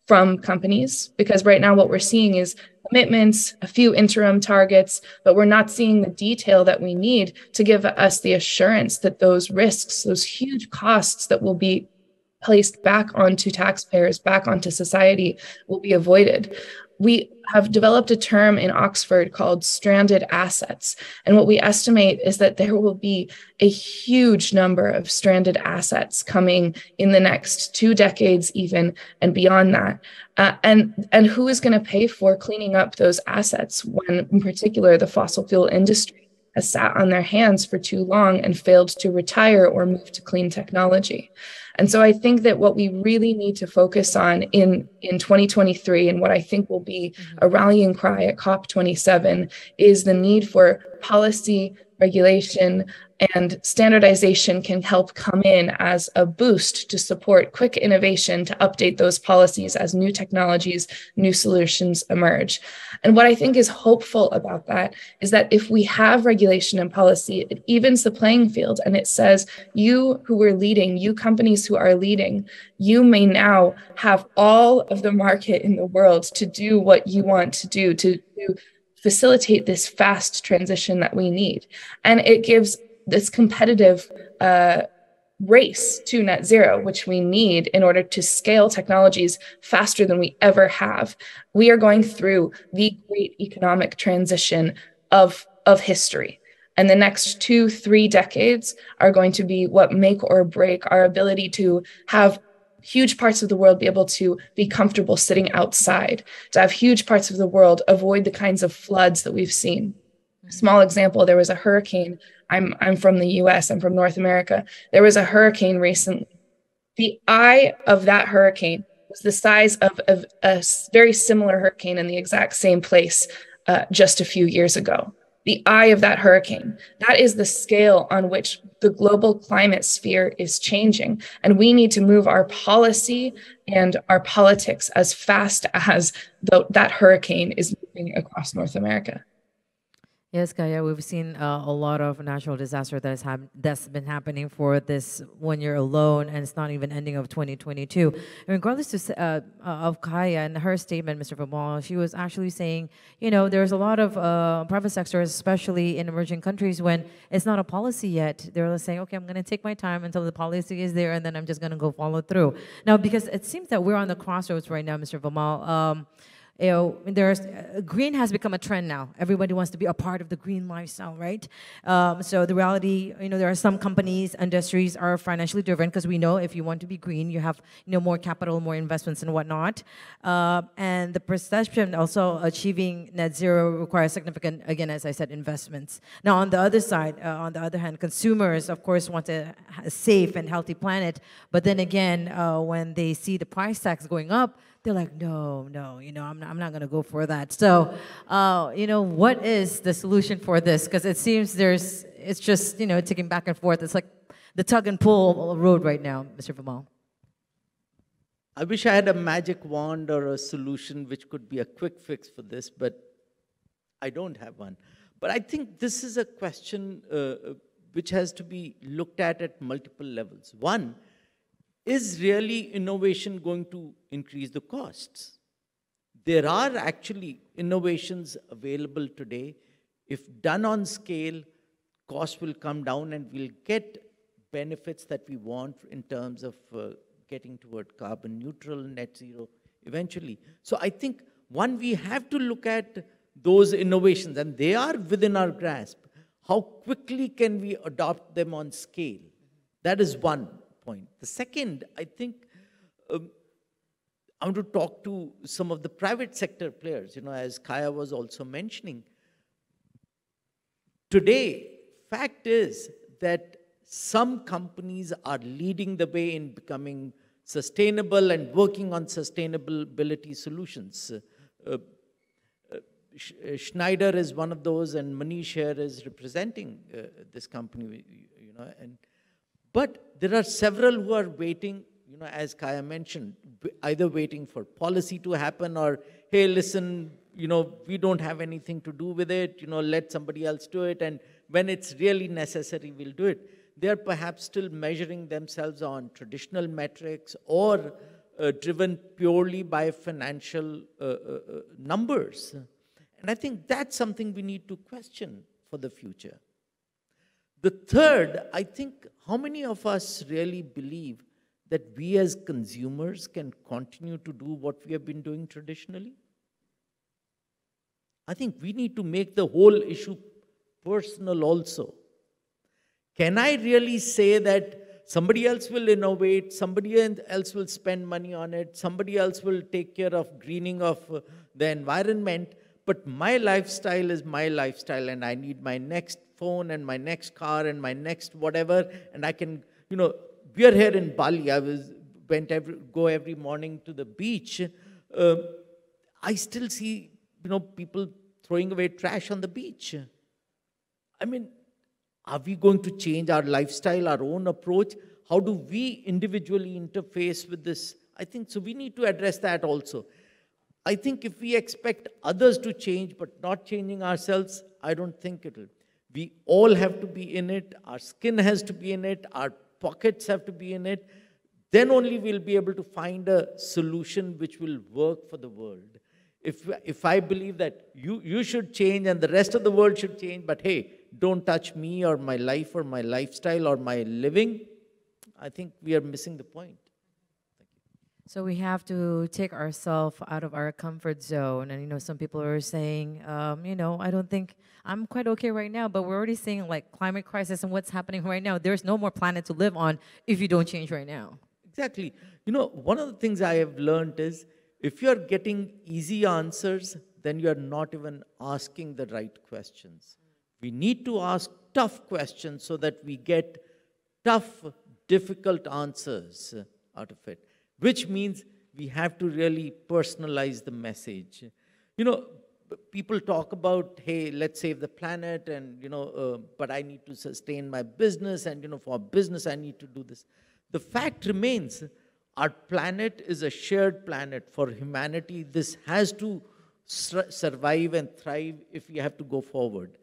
from companies, because right now what we're seeing is commitments, a few interim targets, but we're not seeing the detail that we need to give us the assurance that those risks, those huge costs that will be placed back onto taxpayers, back onto society, will be avoided. We have developed a term in Oxford called stranded assets. And what we estimate is that there will be a huge number of stranded assets coming in the next 2 decades even, and beyond that. And who is going to pay for cleaning up those assets when, in particular, the fossil fuel industry has sat on their hands for too long and failed to retire or move to clean technology? And so I think that what we really need to focus on in 2023, and what I think will be a rallying cry at COP27, is the need for policy, regulation, and standardization can help come in as a boost to support quick innovation to update those policies as new technologies, new solutions emerge. And what I think is hopeful about that is that if we have regulation and policy, it evens the playing field, and it says, you who are leading, you companies who are leading, you may now have all of the market in the world to do what you want to do, to facilitate this fast transition that we need. And it gives this competitive race to net zero, which we need in order to scale technologies faster than we ever have. We are going through the great economic transition of history. And the next 2-3 decades are going to be what make or break our ability to have huge parts of the world be able to be comfortable sitting outside, to have huge parts of the world avoid the kinds of floods that we've seen. Small example, there was a hurricane. I'm from the US, I'm from North America. There was a hurricane recently. The eye of that hurricane was the size of a very similar hurricane in the exact same place just a few years ago. The eye of that hurricane, that is the scale on which the global climate sphere is changing. And we need to move our policy and our politics as fast as that hurricane is moving across North America. Yes, Kaya, we've seen a lot of natural disaster that's been happening for this 1 year alone, and it's not even ending of 2022. And regardless of Kaya and her statement, Mr. Vimal, she was actually saying, you know, there's a lot of private sectors, especially in emerging countries, when it's not a policy yet. They're saying, okay, I'm going to take my time until the policy is there, and then I'm just going to go follow through. Now, because it seems that we're on the crossroads right now, Mr. Vimal. You know, green has become a trend now. Everybody wants to be a part of the green lifestyle, right? So the reality, you know, there are some companies, industries are financially driven, because we know if you want to be green, you have, you know, more capital, more investments and whatnot. And the perception also achieving net zero requires significant, again, as I said, investments. Now, on the other side, on the other hand, consumers, of course, want a safe and healthy planet. But then again, when they see the price tags going up, they're like, no, you know, I'm not going to go for that. So, you know, what is the solution for this? Because it seems it's just, you know, ticking back and forth. It's like the tug and pull road right now, Mr. Vimal. I wish I had a magic wand or a solution which could be a quick fix for this, but I don't have one. But I think this is a question which has to be looked at multiple levels. One, is really innovation going to increase the costs? There are actually innovations available today. If done on scale, costs will come down and we'll get benefits that we want in terms of getting toward carbon neutral, net zero eventually. So I think, one, we have to look at those innovations, and they are within our grasp. How quickly can we adopt them on scale? That is one point. The second, I think, I want to talk to some of the private sector players, you know, as Kaya was also mentioning. Today, fact is that some companies are leading the way in becoming sustainable and working on sustainability solutions. Schneider is one of those, and Manish here is representing this company, you know, but there are several who are waiting, you know, as Kaya mentioned, either waiting for policy to happen or, hey, listen, you know, we don't have anything to do with it, you know, let somebody else do it, and when it's really necessary, we'll do it. They're perhaps still measuring themselves on traditional metrics or driven purely by financial numbers. And I think that's something we need to question for the future. The third, I think, how many of us really believe that we as consumers can continue to do what we have been doing traditionally? I think we need to make the whole issue personal also. Can I really say that somebody else will innovate, somebody else will spend money on it, somebody else will take care of greening of the environment, but my lifestyle is my lifestyle, and I need my next phone and my next car and my next whatever, and I can, we are here in Bali. I go every morning to the beach. I still see, people throwing away trash on the beach. I mean, are we going to change our lifestyle, our own approach? How do we individually interface with this? I think so we need to address that also. I think if we expect others to change but not changing ourselves, I don't think it will. We all have to be in it. Our skin has to be in it. Our pockets have to be in it. Then only we'll be able to find a solution which will work for the world. If I believe that you should change and the rest of the world should change, but hey, don't touch me or my life or my lifestyle or my living, I think we are missing the point. Thank you. So we have to take ourselves out of our comfort zone. And, some people are saying, I don't think, I'm quite okay right now, but we're already seeing like climate crisis and what's happening right now. There's no more planet to live on if you don't change right now. Exactly. One of the things I have learned is, if you're getting easy answers, then you're not even asking the right questions. We need to ask tough questions so that we get tough, difficult answers out of it, which means we have to really personalize the message. People talk about, hey, let's save the planet, and, but I need to sustain my business, and, for business, I need to do this. The fact remains, our planet is a shared planet for humanity. This has to survive and thrive if we have to go forward.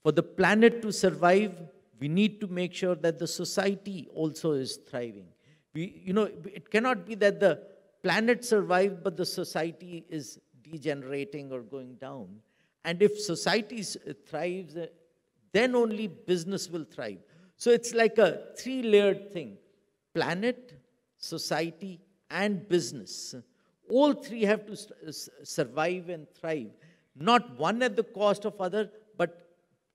For the planet to survive, we need to make sure that the society also is thriving. It cannot be that the planet survives, but the society is degenerating or going down. And if society thrives, then only business will thrive. So it's like a three-layered thing. Planet, society, and business. All three have to survive and thrive. Not one at the cost of other, but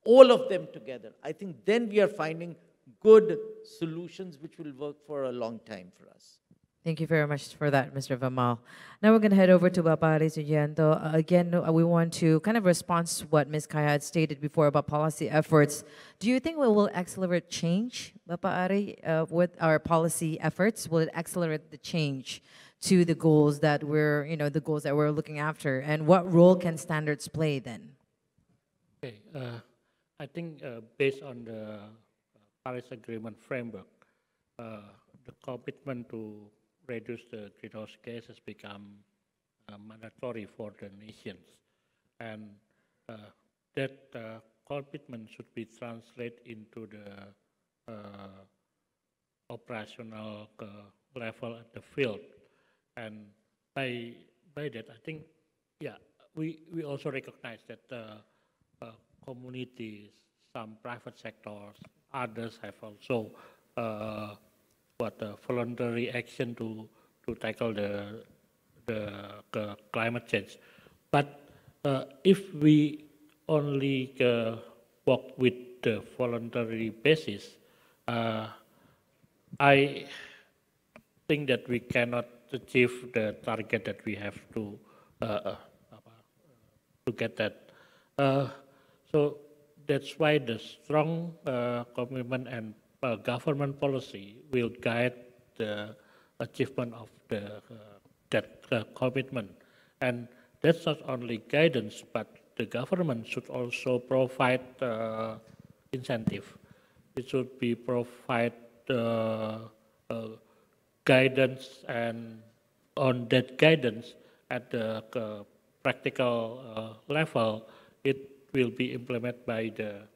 all of them together. I think then we are finding good solutions which will work for a long time for us. Thank you very much for that, Mr. Vamal. Now we're going to head over to Bapak Ari Sugianto. Again, we want to kind of respond to what Ms. Kaya had stated before about policy efforts. Do you think we will accelerate change, Bapak Ari, with our policy efforts? Will it accelerate the change to the goals that we're, the goals that we're looking after? And what role can standards play then? Okay, I think based on the Paris Agreement framework, the commitment to reduce the greenhouse gases become mandatory for the nations, and that commitment should be translated into the operational level at the field. And by that, I think, we also recognize that communities, some private sectors, others have also voluntary action to tackle the climate change. But if we only work with the voluntary basis, I think that we cannot achieve the target that we have to get that. So that's why the strong commitment and government policy will guide the achievement of that commitment. And that's not only guidance, but the government should also provide incentive. It should be provide guidance, and on that guidance at the practical level, it will be implemented by the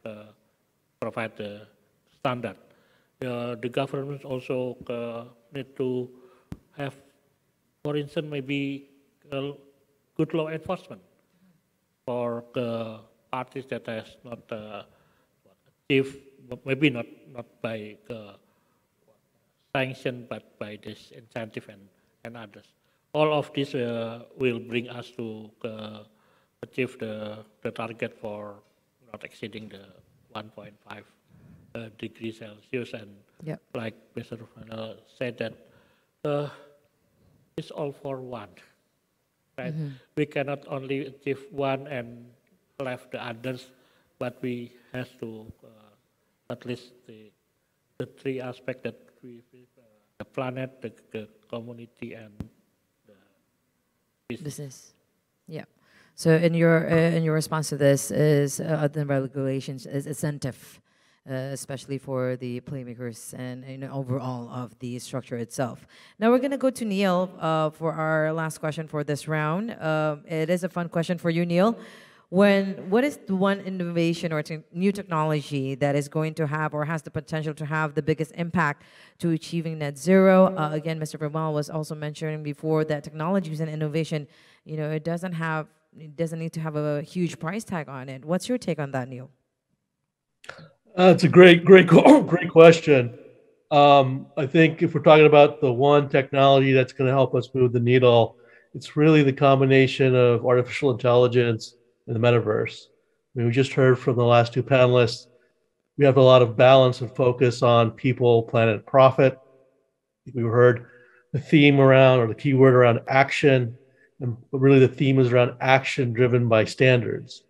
provide the standard. The government also need to have, for instance, maybe good law enforcement for the parties that has not achieved, maybe not by sanctioned but by this incentive and others. All of this will bring us to achieve the target for not exceeding the 1.5 degrees Celsius. And like Mr. Rufano said, that it's all for one. Right? We cannot only achieve one and left the others, but we have to at least the three aspects that the planet, the community, and the business. Yeah. So in your response to this is the regulations is incentive, especially for the playmakers and overall of the structure itself. Now we're gonna go to Neil for our last question for this round. It is a fun question for you, Neil. What is the one innovation or new technology that is going to have or has the potential to have the biggest impact to achieving net zero? Again, Mr. Vermal was also mentioning before that technologies and innovation, it doesn't need to have a huge price tag on it. What's your take on that, Neil? It's a great question. I think if we're talking about the one technology that's going to help us move the needle, it's really the combination of artificial intelligence and the metaverse. I mean, we just heard from the last two panelists, we have a lot of balance and focus on people, planet, profit. We heard the theme around, or the keyword around action, but really the theme is around action driven by standards.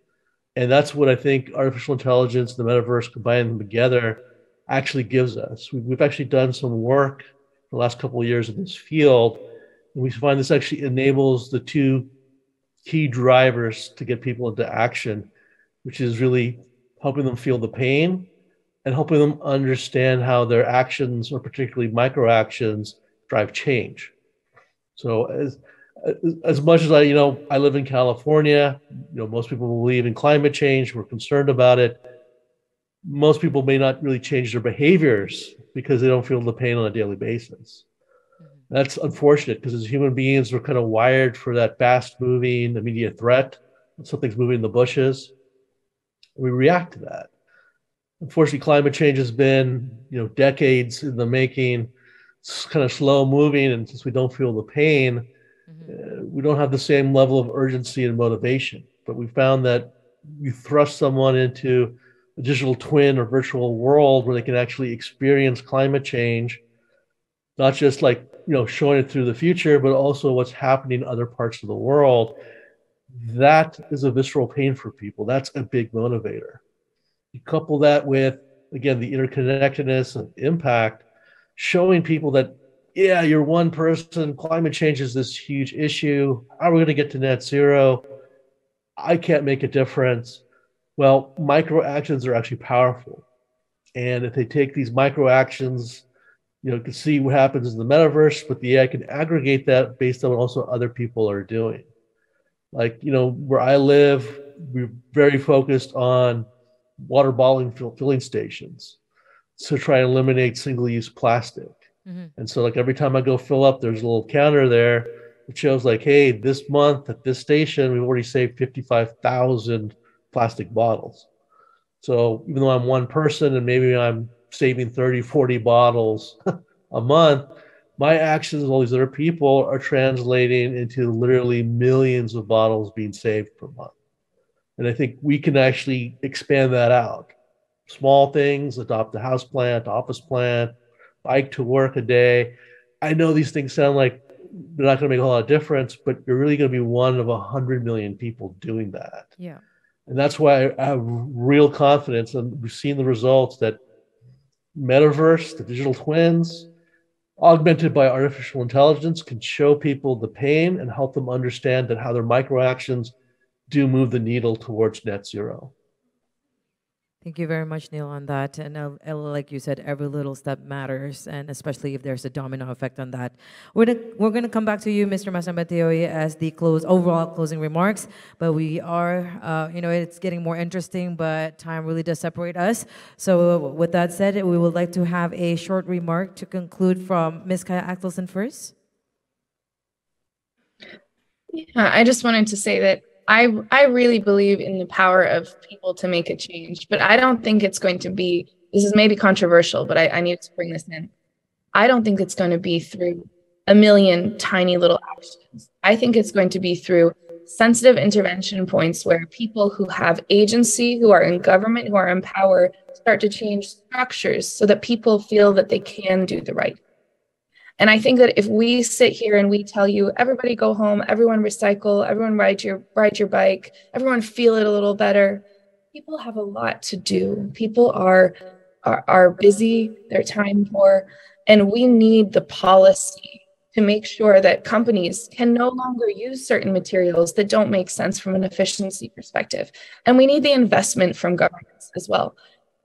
And that's what I think artificial intelligence and the metaverse combined them together actually gives us. We've actually done some work the last couple of years in this field, and we find this actually enables the two key drivers to get people into action, which is really helping them feel the pain and helping them understand how their actions, or particularly micro actions, drive change. So as much as I live in California, most people believe in climate change, we're concerned about it. Most people may not really change their behaviors because they don't feel the pain on a daily basis. That's unfortunate because as human beings, we're kind of wired for that fast-moving, immediate threat. When something's moving in the bushes, we react to that. Unfortunately, climate change has been, decades in the making. It's kind of slow-moving, and since we don't feel the pain, we don't have the same level of urgency and motivation. But we found that you thrust someone into a digital twin or virtual world where they can actually experience climate change, not just like, showing it through the future, but also what's happening in other parts of the world. That is a visceral pain for people. That's a big motivator. You couple that with, again, the interconnectedness and impact, showing people that, yeah, you're one person, climate change is this huge issue. How are we going to get to net zero? I can't make a difference. Well, micro actions are actually powerful. And if they take these micro actions, you can see what happens in the metaverse, but the AI can aggregate that based on what also other people are doing. Like, where I live, we're very focused on water bottling filling stations to try and eliminate single-use plastic. And so like every time I go fill up, there's a little counter there that shows like, hey, this month at this station, we've already saved 55,000 plastic bottles. So even though I'm one person and maybe I'm saving 30, 40 bottles a month, my actions of all these other people are translating into literally millions of bottles being saved per month. And I think we can actually expand that out. Small things, adopt a house plant, office plant, bike to work a day. I know these things sound like they're not going to make a lot of difference, but you're really going to be one of 100 million people doing that. Yeah. And that's why I have real confidence, and we've seen the results that metaverse, the digital twins, augmented by artificial intelligence, can show people the pain and help them understand that how their micro actions do move the needle towards net zero. Thank you very much, Neil, on that. And like you said, every little step matters, and especially if there's a domino effect on that. We're going to come back to you, Mr. Masambateo, as the overall closing remarks. But we are, it's getting more interesting, but time really does separate us. So with that said, we would like to have a short remark to conclude from Ms. Kaya Axelson first. Yeah, I just wanted to say that I really believe in the power of people to make a change, but I don't think it's going to be, this is maybe controversial, but I need to bring this in. I don't think it's going to be through a million tiny little actions. I think it's going to be through sensitive intervention points where people who have agency, who are in government, who are in power, start to change structures so that people feel that they can do the right. And I think that if we sit here and we tell you, everybody go home, everyone recycle, everyone ride your bike, everyone feel it a little better, people have a lot to do. People are busy, they're time poor, and we need the policy to make sure that companies can no longer use certain materials that don't make sense from an efficiency perspective. And we need the investment from governments as well.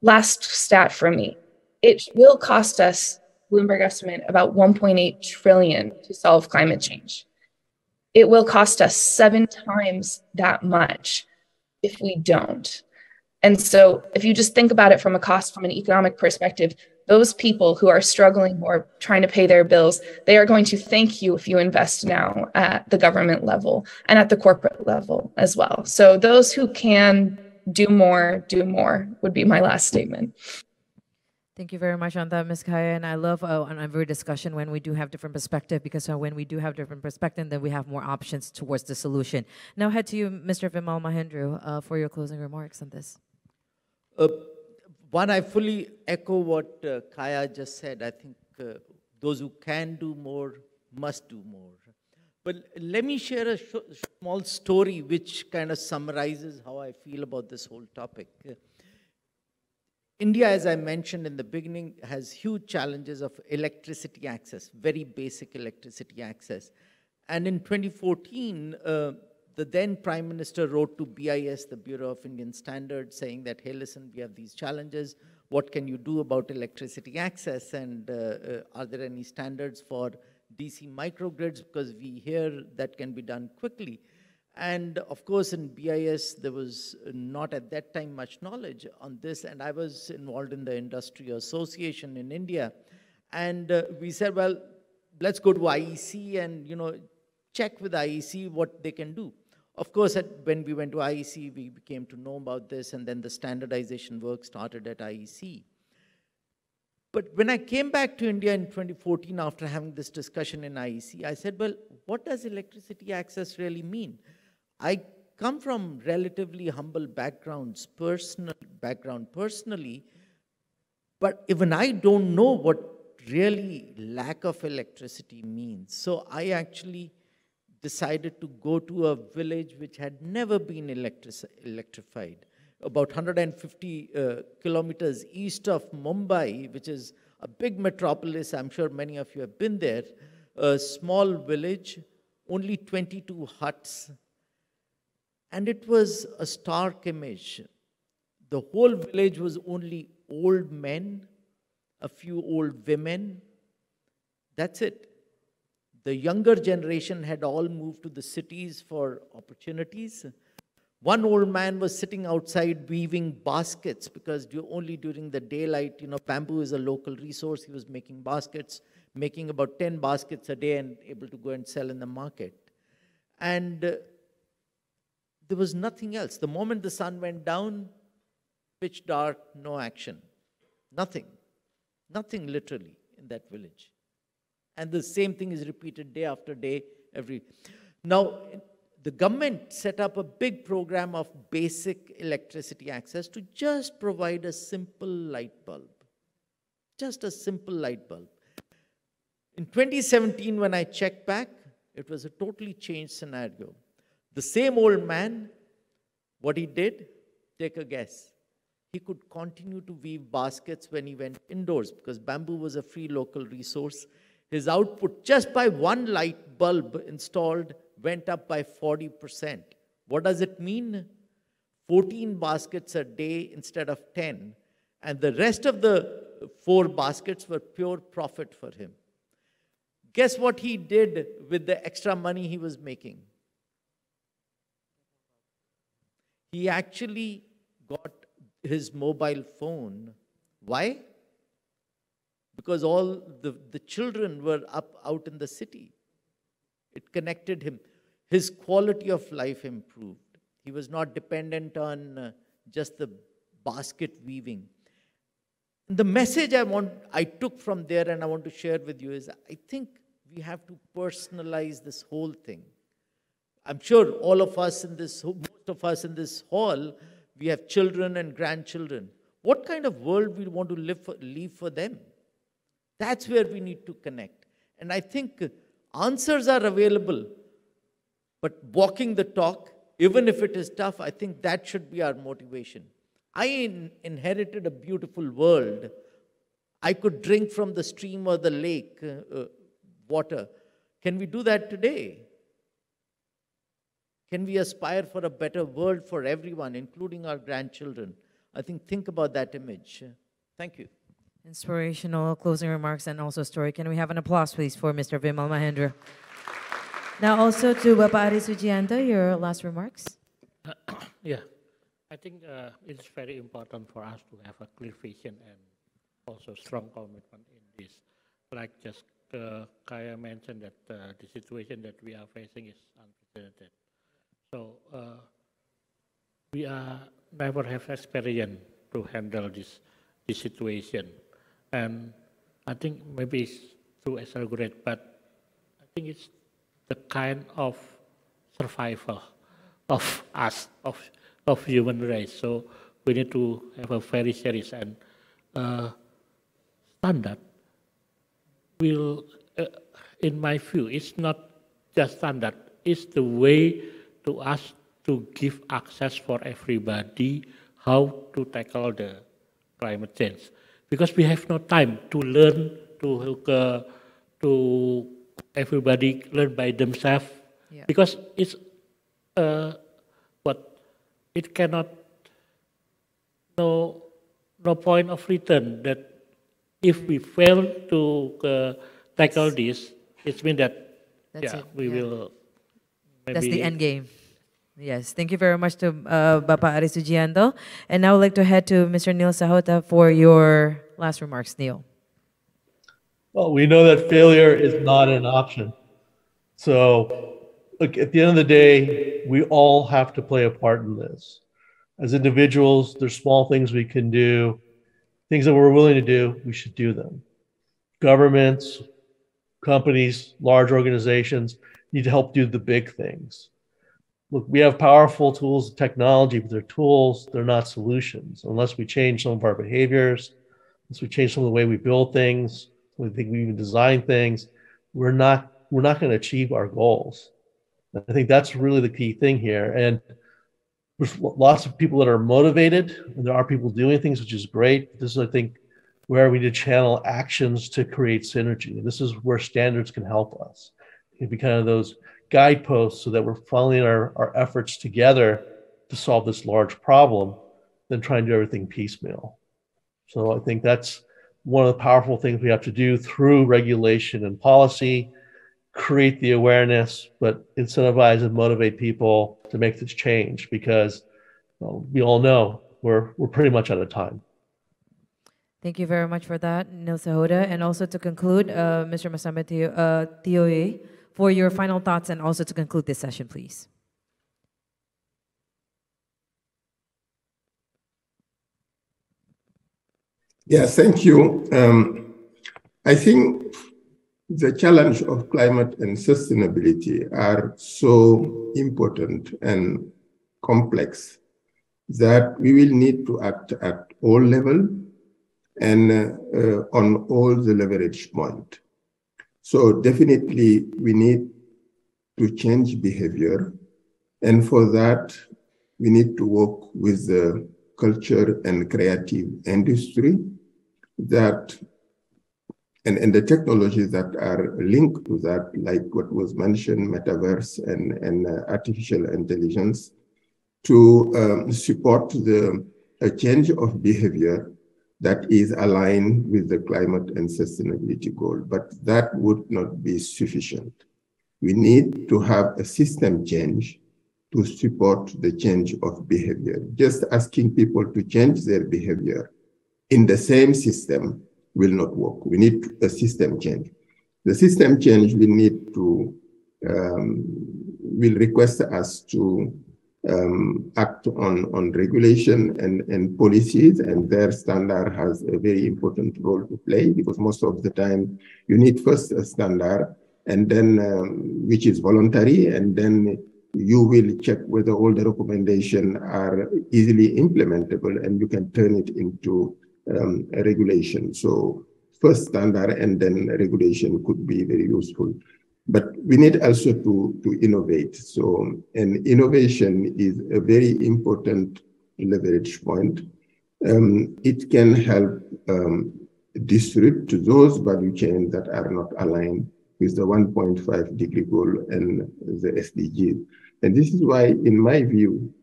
Last stat from me, it will cost us, Bloomberg estimate, about 1.8 trillion to solve climate change. It will cost us 7 times that much if we don't. And so if you just think about it from a cost, from an economic perspective, those people who are struggling or trying to pay their bills, they are going to thank you if you invest now at the government level and at the corporate level as well. So those who can do more would be my last statement. Thank you very much on that, Ms. Kaya. And I love on every discussion when we do have different perspective, because when we do have different perspective, then we have more options towards the solution. Now head to you, Mr. Vimal Mahendru, for your closing remarks on this. One, I fully echo what Kaya just said. I think those who can do more must do more. But let me share a small story which kind of summarizes how I feel about this whole topic. India, as I mentioned in the beginning, has huge challenges of electricity access, very basic electricity access. And in 2014, the then Prime Minister wrote to BIS, the Bureau of Indian Standards, saying that, hey, listen, we have these challenges. What can you do about electricity access? And are there any standards for DC microgrids? Because we hear that can be done quickly. And of course, in BIS, there was not at that time much knowledge on this. And I was involved in the industry association in India. And we said, well, let's go to IEC and, check with IEC what they can do. Of course, when we went to IEC, we came to know about this, and then the standardization work started at IEC. But when I came back to India in 2014 after having this discussion in IEC, I said, well, what does electricity access really mean? I come from relatively humble backgrounds, personally, but even I don't know what really lack of electricity means. So I actually decided to go to a village which had never been electrified, about 150 kilometers east of Mumbai, which is a big metropolis. I'm sure many of you have been there. A small village, only 22 huts. And it was a stark image. The whole village was only old men, a few old women. That's it. The younger generation had all moved to the cities for opportunities. One old man was sitting outside weaving baskets because only during the daylight, bamboo is a local resource. He was making baskets, making about 10 baskets a day and able to go and sell in the market. And there was nothing else. The moment the sun went down, pitch dark, no action. Nothing. Nothing literally in that village. And the same thing is repeated day after day, Now, the government set up a big program of basic electricity access to just provide a simple light bulb. Just a simple light bulb. In 2017, when I checked back, it was a totally changed scenario. The same old man, what he did, take a guess. He could continue to weave baskets when he went indoors because bamboo was a free local resource. His output, just by one light bulb installed, went up by 40%. What does it mean? 14 baskets a day instead of 10. And the rest of the 4 baskets were pure profit for him. Guess what he did with the extra money he was making? He actually got his mobile phone. Why? Because all the children were out in the city. It connected him. His quality of life improved. He was not dependent on just the basket weaving. The message I took from there and I want to share with you is, I think we have to personalize this whole thing. I'm sure all of us in this, most of us in this hall, we have children and grandchildren. What kind of world we want to leave for them? That's where we need to connect. And I think answers are available, but walking the talk, even if it is tough, I think that should be our motivation. I inherited a beautiful world. I could drink from the stream or the lake water. Can we do that today? Can we aspire for a better world for everyone, including our grandchildren? I think about that image. Thank you. Inspirational closing remarks and also story. Can we have an applause, please, for Mr. Vimal Mahendra? Now also to Bapak Ari Sujianto, your last remarks. Yeah, I think it's very important for us to have a clear vision and also strong commitment in this. Like just Kaya mentioned that the situation that we are facing is unprecedented. So we never have experience to handle this situation. And I think maybe it's too exaggerate, but I think it's the kind of survival of us, of human race. So we need to have a very serious and standard. Will, in my view, it's not just standard. It's the way to us to give access for everybody how to tackle the climate change. Because we have no time to learn, to everybody learn by themselves. Yeah. Because it's it cannot, no point of return that if we fail to tackle this, it means that we will maybe... That's the end game. Yes, thank you very much to Bapak Ari Sujianto. And now I'd like to head to Mr. Neil Sahota for your last remarks. Neil. Well, we know that failure is not an option. So, look, at the end of the day, we all have to play a part in this. As individuals, there's small things we can do. Things that we're willing to do, we should do them. Governments, companies, large organizations need to help do the big things. Look, we have powerful tools and technology, but they're tools, they're not solutions. Unless we change some of our behaviors, unless we change some of the way we build things, we think we even design things, we're not going to achieve our goals. I think that's really the key thing here. And there's lots of people that are motivated, and there are people doing things, which is great. This is, I think, where we need to channel actions to create synergy. This is where standards can help us. It can be kind of those guideposts so that we're funneling our efforts together to solve this large problem than trying to do everything piecemeal. So I think that's one of the powerful things we have to do through regulation and policy, create the awareness, but incentivize and motivate people to make this change, because we all know we're pretty much out of time. Thank you very much for that, Neil Sahota. And also to conclude, Mr. Masame Tioe, for your final thoughts and also to conclude this session, please. Yeah, thank you. I think the challenge of climate and sustainability are so important and complex that we will need to act at all levels and on all the leverage points. So definitely we need to change behavior. And for that, we need to work with the culture and creative industry that, and the technologies that are linked to that, like what was mentioned, metaverse and artificial intelligence, to support the change of behavior that is aligned with the climate and sustainability goal. But that would not be sufficient. We need to have a system change to support the change of behavior. Just asking people to change their behavior in the same system will not work. We need a system change. The system change we need to, will request us to act on regulation and policies, and their standard has a very important role to play, because most of the time you need first a standard, and then which is voluntary, and then you will check whether all the recommendations are easily implementable, and you can turn it into a regulation. So first standard and then regulation could be very useful. But we need also to innovate. So, and innovation is a very important leverage point. It can help disrupt those value chains that are not aligned with the 1.5 degree goal and the SDGs. And this is why, in my view,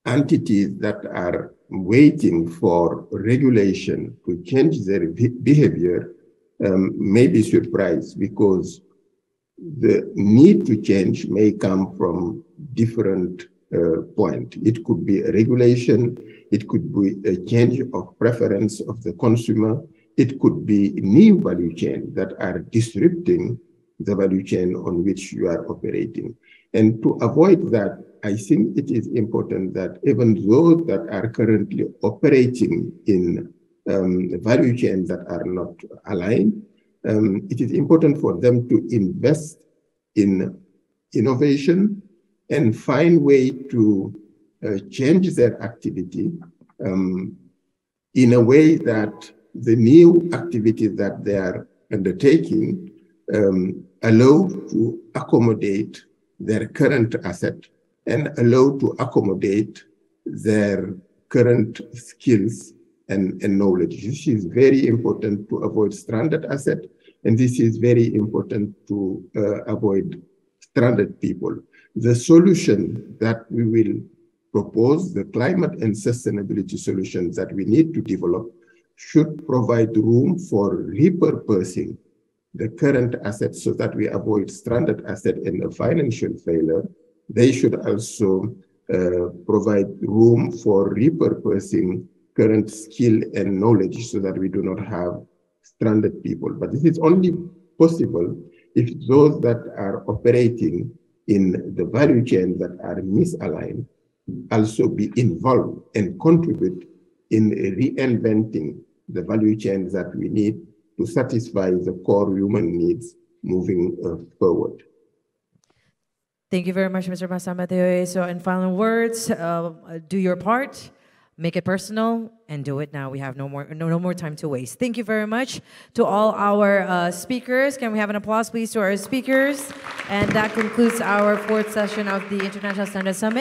entities that are waiting for regulation to change their behavior may be surprised, because the need to change may come from different points. It could be a regulation, it could be a change of preference of the consumer, it could be new value chain that are disrupting the value chain on which you are operating. And to avoid that, I think it is important that even those that are currently operating in value chains that are not aligned, it is important for them to invest in innovation and find way to change their activity in a way that the new activities that they are undertaking allow to accommodate their current asset and allow to accommodate their current skills and knowledge. This is very important to avoid stranded asset, and this is very important to avoid stranded people. The solution that we will propose, the climate and sustainability solutions that we need to develop, should provide room for repurposing the current assets so that we avoid stranded asset and a financial failure. They should also provide room for repurposing current skill and knowledge so that we do not have stranded people. But this is only possible if those that are operating in the value chain that are misaligned also be involved and contribute in reinventing the value chains that we need to satisfy the core human needs moving forward. Thank you very much, Mr. Masama. So in final words, do your part, make it personal, and do it now. We have no more time to waste. Thank you very much to all our speakers. Can we have an applause, please, to our speakers? And that concludes our fourth session of the International Standards Summit.